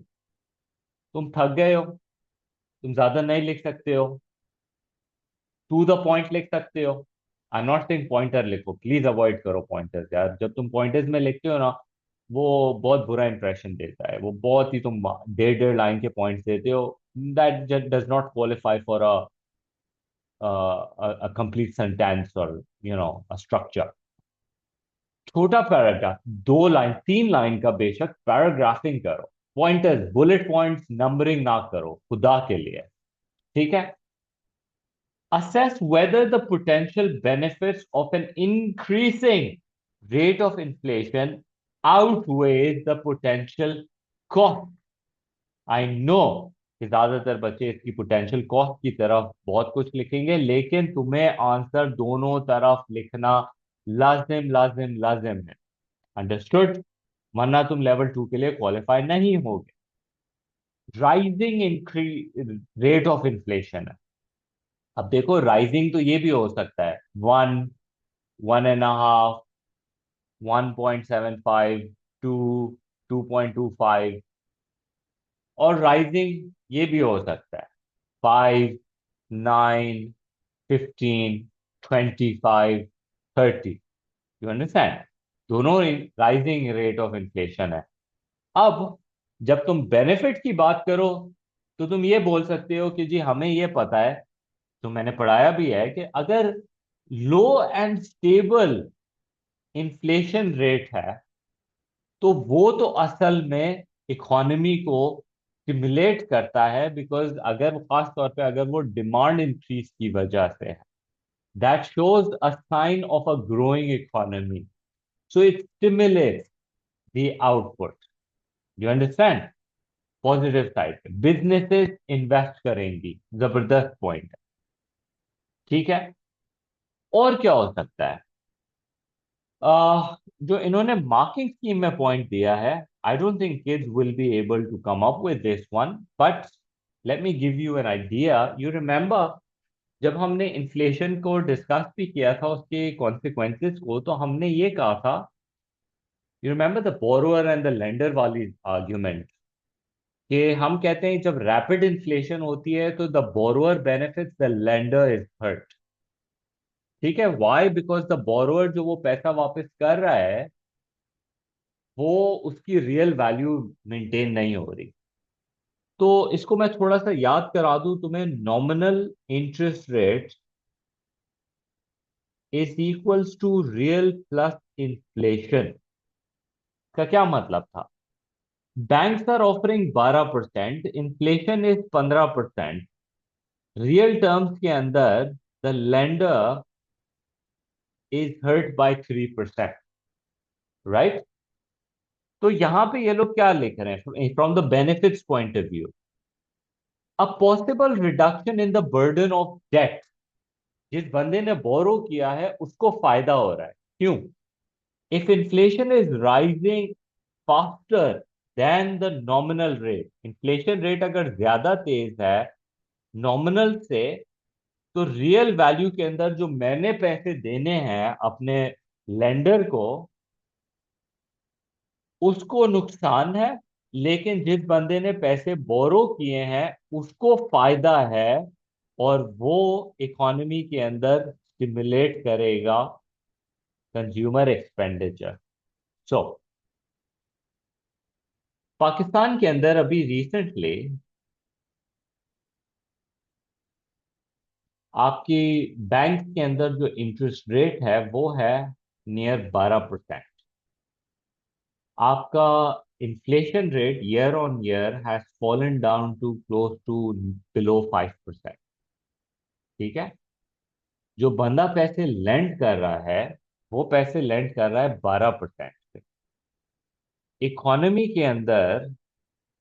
तुम थक गए हो, तुम ज्यादा नहीं लिख सकते हो, टू द पॉइंट लिख सकते हो। आई नॉट सेइंग पॉइंटर लिखो, प्लीज अवॉइड करो पॉइंटर्स यार। जब तुम पॉइंटर्स में लिखते हो ना, वो बहुत बुरा इंप्रेशन देता है। वो बहुत ही तुम 1.5 1.5 लाइन के पॉइंट्स देते हो, that does not qualify for a complete sentence or a structure। छोटा पैराग्राफ, 2 लाइन 3 लाइन का बेशक पैराग्राफिंग करो, पॉइंटर्स बुलेट पॉइंट्स नंबरिंग ना करो खुदा के लिए। ठीक है। assess whether the potential benefits of an increasing rate of inflation outweighs the potential cost। I know कि ज्यादातर बच्चे इसकी पोटेंशियल कॉस्ट की तरफ बहुत कुछ लिखेंगे, लेकिन तुम्हें आंसर दोनों तरफ लिखना लाजिम लाजिम लाजिम है। अंडरस्टूड? वरना तुम लेवल 2 के लिए क्वालिफाई नहीं होगे। Rising increase rate of inflation है। अब देखो, राइजिंग तो ये भी हो सकता है 1, 1.5, 1.75, 2, 2.25। और राइजिंग ये भी हो सकता है 5, 9, 15, 25, 30। You understand? दोनों राइजिंग रेट ऑफ इन्फ्लेशन है। अब जब तुम बेनिफिट की बात करो, तो तुम ये बोल सकते हो कि जी हमें ये पता है, तो मैंने पढ़ाया भी है कि अगर लो एंड स्टेबल इन्फ्लेशन रेट है, तो वो तो असल में इकोनॉमी को स्टिमुलेट करता है, बिकॉज अगर खास तौर पे अगर वो डिमांड इंक्रीज की वजह से है, that shows a sign of a growing economy, so it stimulates the output. You understand? Positive side पे बिजनेसेस इन्वेस्ट करेंगी, जबरदस्त पॉइंट है। ठीक है, और क्या हो सकता है? जो इन्होंने मार्किंग स्कीम में पॉइंट दिया है, I don't think kids will be able to come up with this one, but let me give you an idea. You remember जब हमने इन्फ्लेशन को डिस्कस भी किया था, उसके कॉन्सिक्वेंसेस को, तो हमने ये कहा था, you remember the borrower and the lender वाली आर्ग्यूमेंट, कि हम कहते हैं जब रैपिड इन्फ्लेशन होती है तो the borrower benefits, the lender is hurt. ठीक है, व्हाई? बिकॉज द बोरोअर जो वो पैसा वापस कर रहा है, वो उसकी रियल वैल्यू मेंटेन नहीं हो रही। तो इसको मैं थोड़ा सा याद करा दूं तुम्हें, nominal interest rate is equals to real plus inflation. का क्या मतलब था? Banks are offering 12%, inflation is 15%, real terms के अंदर the lender is hurt by 3%। Right? तो यहां पे ये लोग क्या लिख रहे हैं from the benefits point of view? A possible reduction in the burden of debt. जिस बंदे ने बोरो किया है उसको फायदा हो रहा है। क्यों? If inflation is rising faster than the nominal rate, inflation rate अगर ज्यादा तेज है नॉमिनल से, तो रियल वैल्यू के अंदर जो मैंने पैसे देने हैं अपने लेंडर को, उसको नुकसान है। लेकिन जिस बंदे ने पैसे बोरो किए हैं उसको फायदा है, और वो इकोनॉमी के अंदर स्टिमुलेट करेगा कंज्यूमर एक्सपेंडिचर। सो पाकिस्तान के अंदर अभी रिसेंटली आपकी बैंक के अंदर जो इंटरेस्ट रेट है वो है नियर 12%। आपका inflation rate year on year has fallen down to close to below 5%। ठीक है, जो बंदा पैसे लेंड कर रहा है वो पैसे लेंड कर रहा है 12% पे। इकोनॉमी के अंदर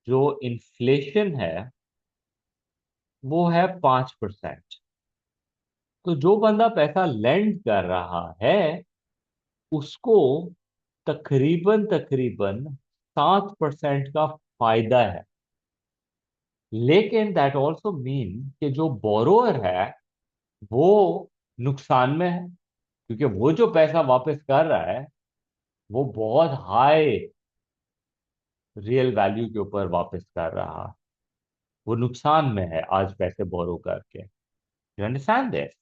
जो इन्फ्लेशन है वो है 5%। तो जो बंदा पैसा लेंड कर रहा है उसको तकरीबन तकरीबन 7% का फायदा है। लेकिन दैट ऑल्सो मीन कि जो बोरोअर है वो नुकसान में है, क्योंकि वो जो पैसा वापस कर रहा है वो बहुत हाई रियल वैल्यू के ऊपर वापस कर रहा है। वो नुकसान में है आज पैसे बोरो करके। You understand this?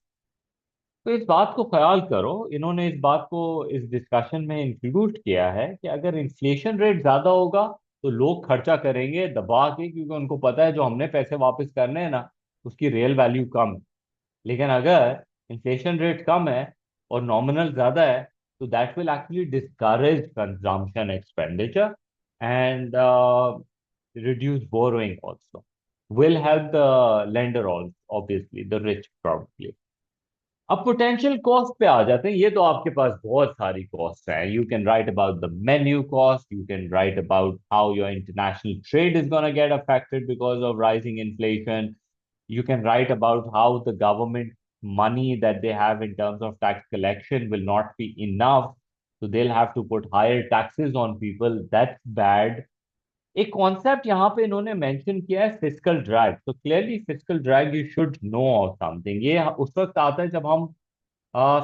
तो इस बात को ख्याल करो, इन्होंने इस बात को इस डिस्कशन में इंक्लूड किया है कि अगर इन्फ्लेशन रेट ज्यादा होगा तो लोग खर्चा करेंगे दबा के, क्योंकि उनको पता है जो हमने पैसे वापस करने हैं ना उसकी रियल वैल्यू कम है। लेकिन अगर इन्फ्लेशन रेट कम है और नॉमिनल ज्यादा है, तो that will actually discourage consumption expenditure and reduce borrowing also, will help the lender also, obviously the rich probably. अब पोटेंशियल कॉस्ट पे आ जाते हैं। ये तो आपके पास बहुत सारी कॉस्ट हैं। You can write about the menu cost, you can write about how your international trade is gonna get affected because of rising inflation. You can write about how the government money that they have in terms of tax collection will not be enough, so they'll have to put higher taxes on people. That's bad. एक concept यहाँ पे इन्होंने mention किया है, fiscal drag. तो clearly fiscal drag you should no of something. ये उस वक्त आता है जब हम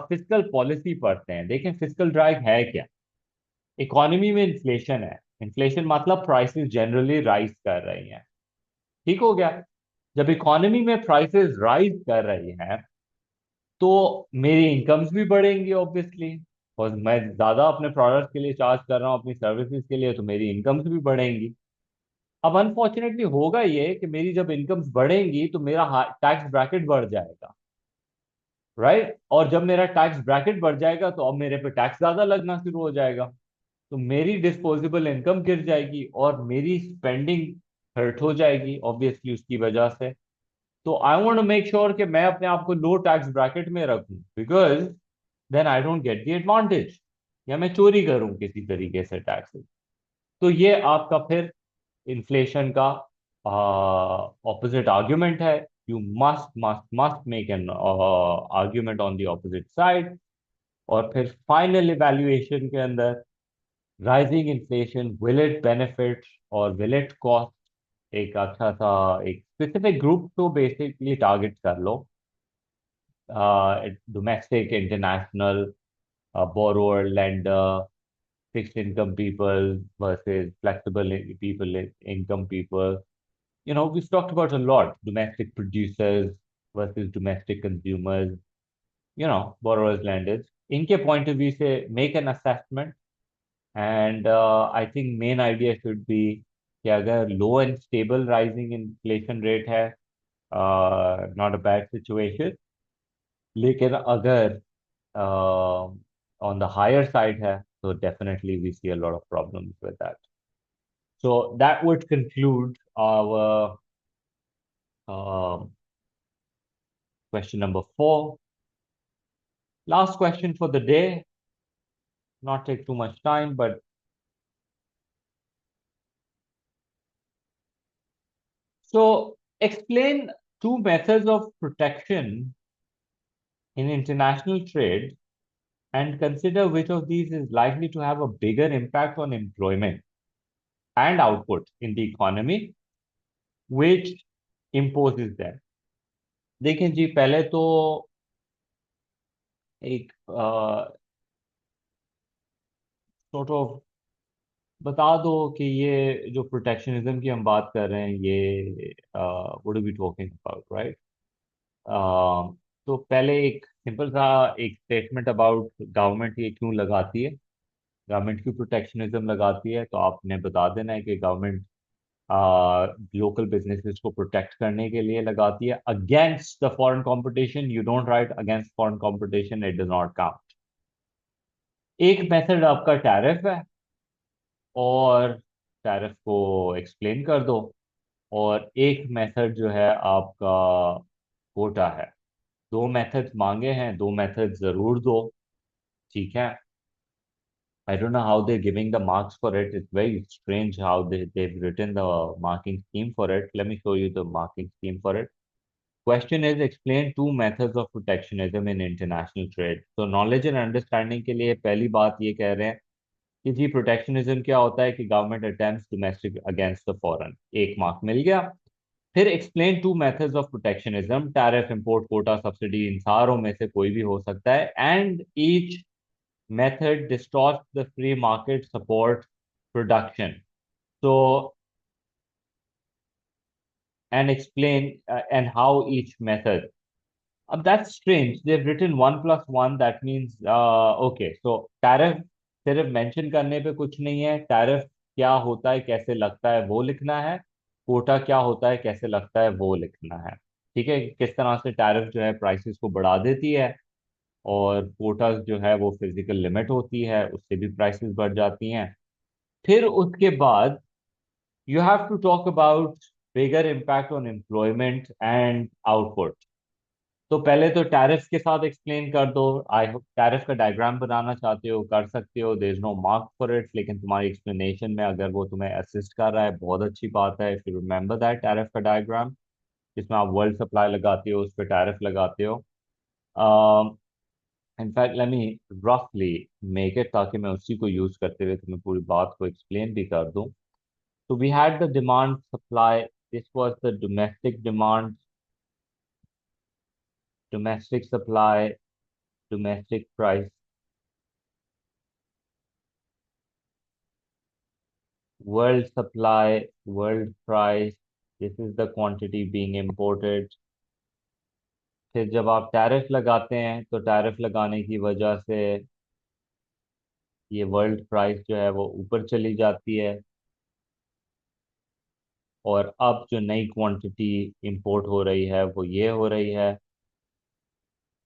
फिस्कल पॉलिसी पढ़ते हैं। देखें फिस्कल ड्रैग है क्या। इकोनॉमी में इन्फ्लेशन है, इन्फ्लेशन मतलब प्राइसेस जनरली राइज कर रही हैं। ठीक हो गया? जब इकोनॉमी में प्राइसेस राइज कर रही हैं तो मेरी इनकम्स भी बढ़ेंगी ऑब्वियसली, और मैं ज्यादा अपने प्रोडक्ट के लिए चार्ज कर रहा हूँ अपनी सर्विसेज के लिए, तो मेरी इनकम्स भी बढ़ेंगी। अब अनफॉर्चुनेटली होगा ये कि मेरी जब इनकम्स बढ़ेंगी तो मेरा टैक्स ब्रैकेट बढ़ जाएगा। राइट? और जब मेरा टैक्स ब्रैकेट बढ़ जाएगा तो अब मेरे पे टैक्स ज्यादा लगना शुरू हो जाएगा। तो मेरी डिस्पोजेबल इनकम गिर जाएगी और मेरी स्पेंडिंग हर्ट हो जाएगी ऑब्वियसली उसकी वजह से। तो I want to make sure कि मैं अपने आप को लो टैक्स ब्रैकेट में रखूं, because then I don't get the advantage, या मैं चोरी करूं किसी तरीके से टैक्स। तो ये आपका फिर इन्फ्लेशन का ऑपोजिट आर्ग्यूमेंट है। You must must must make an argument on the opposite side. और फिर फाइनल इवैल्यूएशन के अंदर rising inflation, will it benefit और विल इट कॉस्ट एक अच्छा सा एक स्पेसिफिक ग्रुप को बेसिकली टारगेट कर लो, domestic, international, borrower, lender, fixed income people versus flexible people, income people. You know, we've talked about a lot, domestic producers versus domestic consumers, you know, borrowers, lenders. इनके point of view से make an assessment, and I think main idea should be कि अगर low and stable rising inflation rate है, not a bad situation, लेकिन अगर on the higher side है, so definitely we see a lot of problems with that. So that would conclude our question number 4. Last question for the day, not take too much time, but so explain two methods of protection in international trade and consider which of these is likely to have a bigger impact on employment and output in the economy, which imposes them. देखें जी, पहले तो एक sort of बता दो कि ये जो protectionism की हम बात कर रहे हैं, ये what are we talking about, right? तो पहले एक सिंपल सा एक स्टेटमेंट अबाउट गवर्नमेंट ये क्यों लगाती है, गवर्नमेंट क्यों प्रोटेक्शनिज्म लगाती है, तो आपने बता देना है कि गवर्नमेंट लोकल बिजनेसेस को प्रोटेक्ट करने के लिए लगाती है against the foreign competition. You don't write against foreign competition, it does not count. एक मेथड आपका टैरिफ है, और टैरिफ को एक्सप्लेन कर दो। और एक मेथड जो है आपका कोटा है। दो मेथड मांगे हैं, दो मेथड जरूर दो, ठीक है? I don't know how they're giving the marks for it. It's very strange how they've written the marking scheme for it. Let me show you the marking scheme for it. Question is explain two methods of protectionism in international trade. So knowledge and understanding के लिए पहली बात ये कह रहे हैं कि जी protectionism क्या होता है, कि government attempts domestic against the foreign. एक मार्क मिल गया। फिर explain two methods of protectionism, tariff, import, quota, subsidy, इन सारों में से कोई भी हो सकता है, and each method distorts the free market support production. So, and explain and how each method. That's strange. They've written one plus one. That means okay. So tariff सिर्फ मेंशन करने पे कुछ नहीं है। टैरिफ क्या होता है, कैसे लगता है, वो लिखना है। कोटा क्या होता है, कैसे लगता है, वो लिखना है। ठीक है, किस तरह से टैरिफ जो है प्राइसेस को बढ़ा देती है, और कोटा जो है वो फिजिकल लिमिट होती है, उससे भी प्राइसेस बढ़ जाती हैं। फिर उसके बाद you have to talk about bigger impact on employment and output. तो पहले तो टैरिफ के साथ एक्सप्लेन कर दो। आई होप टैरिफ का डायग्राम बनाना चाहते हो, कर सकते हो, there is no mark for it, लेकिन तुम्हारी एक्सप्लेनेशन में अगर वो तुम्हें असिस्ट कर रहा है, बहुत अच्छी बात है। If you remember that tariff का डायग्राम, जिसमें आप वर्ल्ड सप्लाई लगाते हो, उस पर टैरिफ लगाते हो। इनफैक्ट लेट मी रफली मेक इट, ताकि मैं उसी को यूज करते हुए तुम्हें पूरी बात को एक्सप्लेन भी कर दूं। So we had the demand supply. This was the domestic demand, domestic supply, domestic price, world supply, world price. This is the quantity being imported. फिर जब आप टैरिफ लगाते हैं, तो टैरिफ लगाने की वजह से ये वर्ल्ड प्राइस जो है वो ऊपर चली जाती है, और अब जो नई क्वांटिटी इंपोर्ट हो रही है वो ये हो रही है।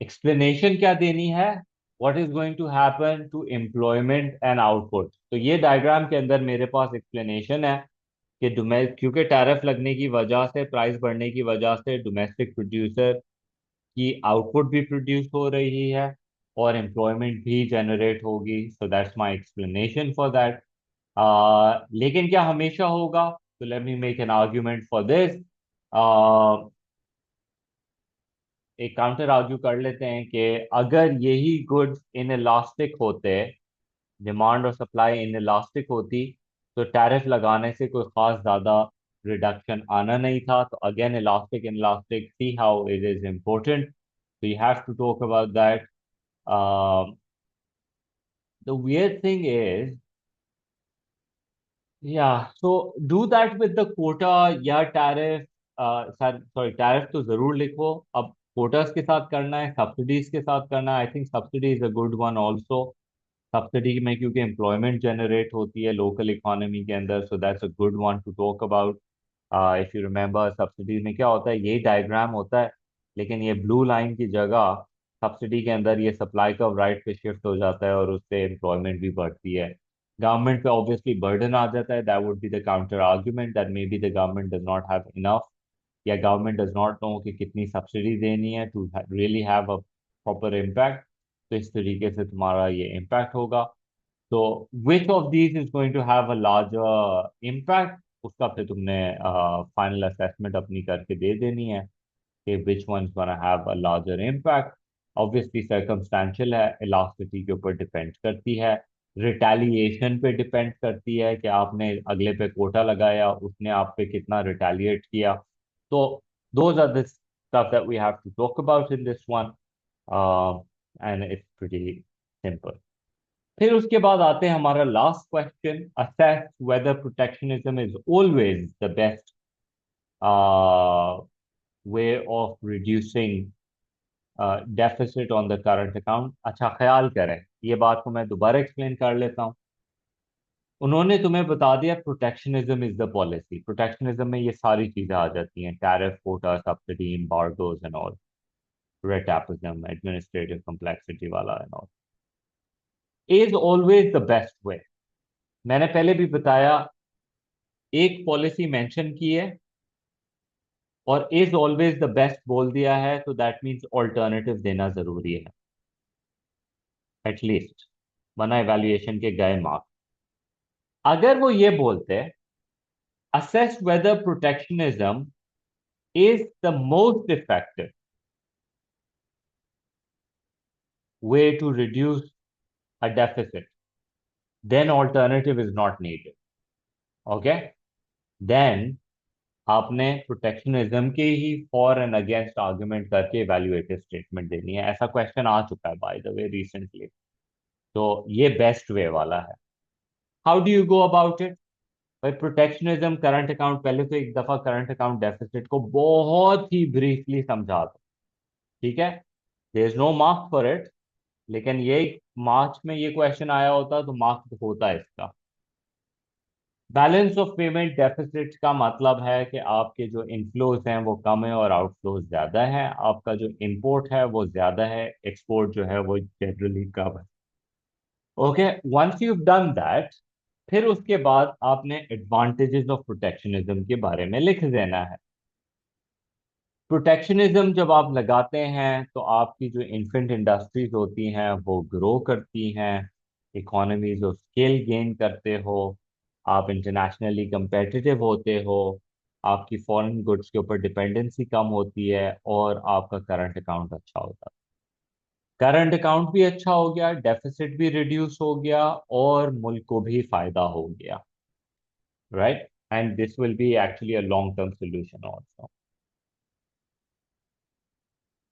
एक्सप्लेनेशन क्या देनी है, what is going to happen to employment and output. तो ये डायग्राम के अंदर मेरे पास एक्सप्लेनेशन है कि क्योंकि टैरिफ लगने की वजह से, प्राइस बढ़ने की वजह से डोमेस्टिक प्रोड्यूसर की आउटपुट भी प्रोड्यूस हो रही है और एम्प्लॉयमेंट भी जनरेट होगी। So that's my explanation for that. लेकिन क्या हमेशा होगा? तो let me make an argument for this. एक काउंटर आर्ग्यू कर लेते हैं कि अगर यही गुड्स इन इलास्टिक होते, डिमांड और सप्लाई इन इलास्टिक होती, तो टैरिफ लगाने से कोई खास ज्यादा रिडक्शन आना नहीं था। तो again elastic in elastic, see how it is important, so you have to talk about that. The weird thing is, yeah, so do that with the quota या टैरिफ। सर सॉरी, टैरिफ तो जरूर लिखो। अब quotas के साथ करना है, subsidies के साथ करना है, I think subsidy is a good one also. Subsidy में क्योंकि एम्प्लॉयमेंट जनरेट होती है लोकल इकोनॉमी के अंदर, so that's a good one two talk about. If you remember, subsidy में क्या होता है, यही डायग्राम होता है, लेकिन ये ब्लू लाइन की जगह सब्सिडी के अंदर ये सप्लाई का राइट पे शिफ्ट हो जाता है और उससे एम्प्लॉयमेंट भी बढ़ती है। गवर्नमेंट पे ऑब्वियसली बर्डन आ जाता है, that would be the counter argument, that may be the government does not have enough, या गवर्नमेंट डज नॉट नो कि कितनी सब्सिडी देनी है to really have a proper impact. तो इस तरीके से तुम्हारा ये इम्पैक्ट होगा। तो which of these is going to have a larger impact, उसका फिर तुमने फाइनल असेसमेंट अपनी करके दे देनी है कि which one gonna have a larger impact. Obviously circumstantial है, इलास्टिसिटी के ऊपर डिपेंड करती है, रिटेलिएशन पे डिपेंड करती है कि आपने अगले पे कोटा लगाया, उसने आप पे कितना रिटेलिएट किया। तो those are the stuff that we have to talk about in this one, and it's pretty simple. फिर उसके बाद आते हैं हमारा last question, assess whether protectionism is always the best way of reducing deficit on the current account. अच्छा, ख्याल करें, ये बात को मैं दोबारा एक्सप्लेन कर लेता हूँ। उन्होंने तुम्हें बता दिया protectionism is the policy, protectionism में ये सारी चीजें आ जाती हैं, tariff, quota, subsidy, embargoes and all, rate administrative complexity वाला and all, is always the best way. मैंने पहले भी बताया, एक पॉलिसी मेंशन की है और इज ऑलवेज द बेस्ट बोल दिया है, तो दैट मीन्स ऑल्टरनेटिव देना जरूरी है एटलीस्ट, वरना इवेल्युएशन के गए मार्क्स। अगर वो ये बोलते assess whether protectionism is the most effective way to reduce a deficit, then alternative is not needed. Okay, then आपने प्रोटेक्शनिज्म के ही फॉर एंड अगेंस्ट आर्ग्यूमेंट करके इवैल्यूएटिव स्टेटमेंट देनी है। ऐसा क्वेश्चन आ चुका है बाय द वे रिसेंटली। तो ये बेस्ट वे वाला है। How do you go about it? भाई प्रोटेक्शनिज्म, करंट अकाउंट, पहले तो एक दफा करंट अकाउंट डेफिसिट को बहुत ही ब्रीफली समझा दो, ठीक है? There is no marks for it, लेकिन ये मार्च में ये क्वेश्चन आया होता तो मार्क्स होता है इसका। बैलेंस ऑफ पेमेंट डेफिसिट का मतलब है कि आपके जो इनफ्लोज हैं वो कम है और आउटफ्लोज ज्यादा है, आपका जो इंपोर्ट है वो ज्यादा है, एक्सपोर्ट जो है वो जनरली कम है। Okay, once you done that, फिर उसके बाद आपने एडवांटेजेस ऑफ प्रोटेक्शनिज्म के बारे में लिख देना है। प्रोटेक्शनिज्म जब आप लगाते हैं तो आपकी जो इन्फेंट इंडस्ट्रीज होती हैं वो ग्रो करती हैं, इकोनॉमीज ऑफ स्केल गेन करते हो, आप इंटरनेशनली कंपेटिटिव होते हो, आपकी फॉरेन गुड्स के ऊपर डिपेंडेंसी कम होती है और आपका करंट अकाउंट अच्छा होता है। करंट अकाउंट भी अच्छा हो गया, डेफिसिट भी रिड्यूस हो गया और मुल्क को भी फायदा हो गया, right? And this will be actually a long term solution also.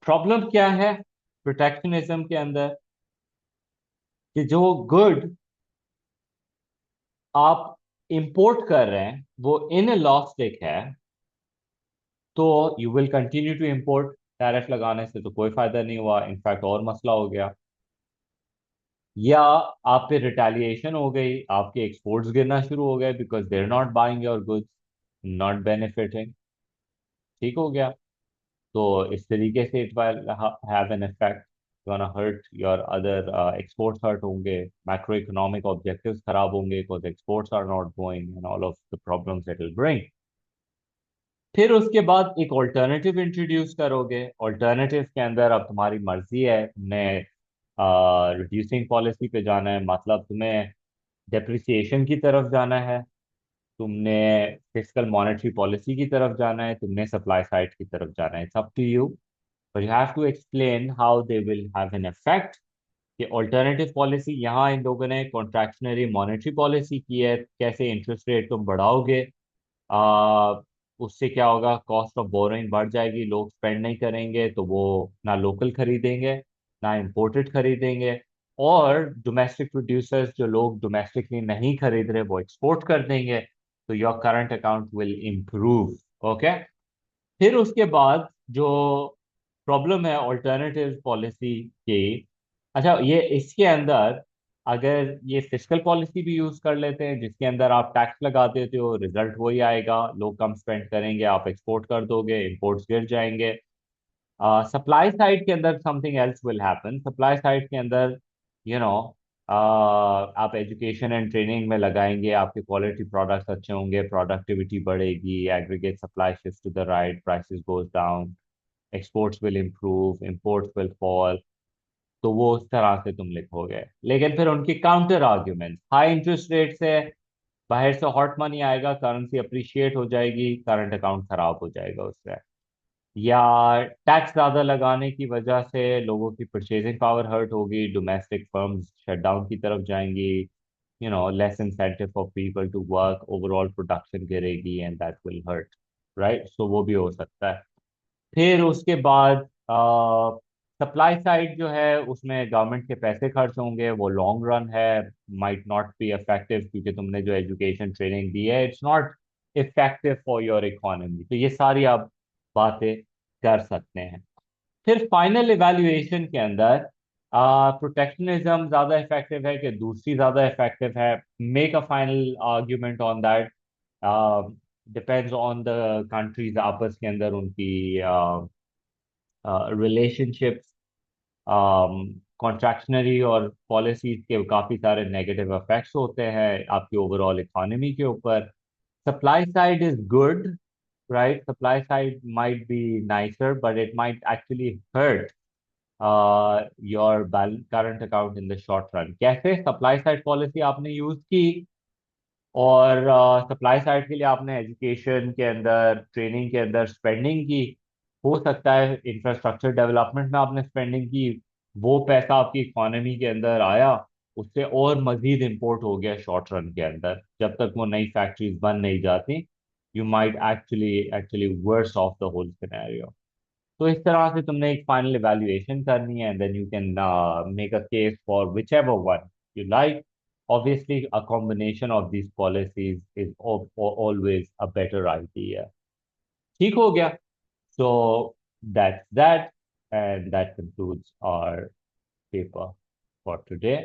Problem क्या है प्रोटेक्शनिज्म के अंदर? कि जो गुड आप इंपोर्ट कर रहे हैं वो इन इलास्टिक है, तो you will continue to import. Tariff लगाने से तो कोई फायदा नहीं हुआ, इनफैक्ट और मसला हो गया। या आप पे रिटेलिएशन हो गई, आपके एक्सपोर्ट्स गिरना शुरू हो गए because they are not buying your goods, not benefiting. ठीक हो गया? तो इस तरीके से it will have an effect. gonna hurt your other exports hurt होंगे, macro economic objectives खराब होंगे because exports are not going and all of the problems it will bring. फिर उसके बाद एक ऑल्टरनेटिव इंट्रोड्यूस करोगे। ऑल्टरनेटिव के अंदर अब तुम्हारी मर्जी है, तुमने रिड्यूसिंग पॉलिसी पे जाना है, मतलब तुम्हें डेप्रिसिएशन की तरफ जाना है, तुमने फिस्कल मॉनेटरी पॉलिसी की तरफ जाना है, तुमने सप्लाई साइड की तरफ जाना है। It's up to you, but you have to explain how they will have an effect. कि ऑल्टरनेटिव पॉलिसी, यहाँ इन लोगों ने कॉन्ट्रैक्शनरी मॉनेटरी पॉलिसी की है, कैसे इंटरेस्ट रेट तुम बढ़ाओगे, आ, उससे क्या होगा, कॉस्ट ऑफ बोरोइंग बढ़ जाएगी, लोग स्पेंड नहीं करेंगे तो वो ना लोकल खरीदेंगे ना इम्पोर्टेड खरीदेंगे, और डोमेस्टिक प्रोड्यूसर्स जो लोग डोमेस्टिकली नहीं खरीद रहे वो एक्सपोर्ट कर देंगे, तो your current account will improve. Okay. फिर उसके बाद जो प्रॉब्लम है ऑल्टरनेटिव पॉलिसी की, अच्छा ये इसके अंदर अगर ये फिस्कल पॉलिसी भी यूज कर लेते हैं जिसके अंदर आप टैक्स लगा देते हो, रिजल्ट वही आएगा, लोग कम स्पेंड करेंगे, आप एक्सपोर्ट कर दोगे, इंपोर्ट्स गिर जाएंगे। सप्लाई साइड के अंदर something else will happen. Supply side के अंदर यू नो आप एजुकेशन एंड ट्रेनिंग में लगाएंगे, आपके क्वालिटी प्रोडक्ट्स अच्छे होंगे, प्रोडक्टिविटी बढ़ेगी, aggregate supply shift to the right, prices goes down, exports will improve, imports will fall। तो वो उस तरह से तुम लिखोगे। लेकिन फिर उनकी counter argument, high interest rate से बाहर से हॉट मनी आएगा, करेंसी अप्रिशिएट हो जाएगी, करंट अकाउंट खराब हो जाएगा उससे, या टैक्स ज्यादा लगाने की वजह से लोगों की परचेजिंग पावर हर्ट होगी, डोमेस्टिक फर्म्स शटडाउन की तरफ जाएंगी, less incentive for people to work, overall production गिरेगी and that will hurt, right. So वो भी हो सकता है। फिर उसके बाद सप्लाई साइड जो है उसमें गवर्नमेंट के पैसे खर्च होंगे, वो लॉन्ग रन है, माइट नॉट बी इफेक्टिव, क्योंकि तुमने जो एजुकेशन ट्रेनिंग दी है it's not effective for your economy. तो ये सारी आप बातें कर सकते हैं। फिर फाइनल इवैल्यूएशन के अंदर प्रोटेक्शनिज्म ज्यादा इफेक्टिव है कि दूसरी ज्यादा इफेक्टिव है, make a final argument on that, depends on the countries आपस के अंदर उनकी रिलेशनशिप्स, कॉन्ट्रैक्शनरी और पॉलिसीज के काफ़ी सारे नेगेटिव इफेक्ट्स होते हैं आपकी ओवरऑल इकोनॉमी के ऊपर। Supply side is good, right, supply side might be nicer but it might actually hurt your current account in the short run. कैसे? सप्लाई साइड पॉलिसी आपने यूज की और सप्लाई साइड के लिए आपने एजुकेशन के अंदर, ट्रेनिंग के अंदर स्पेंडिंग की, हो सकता है इंफ्रास्ट्रक्चर डेवलपमेंट में आपने स्पेंडिंग की, वो पैसा आपकी इकोनॉमी के अंदर आया, उससे और मजीद इंपोर्ट हो गया शॉर्ट रन के अंदर, जब तक वो नई फैक्ट्रीज बन नहीं जाती, you might actually actually worse off the whole scenario. तो इस तरह से तुमने एक फाइनल इवैल्यूएशन करनी है, and then you can make a case for whichever one you like. Obviously, a combination of these policies is always a better idea. ठीक हो गया? So that's that, and that concludes our paper for today.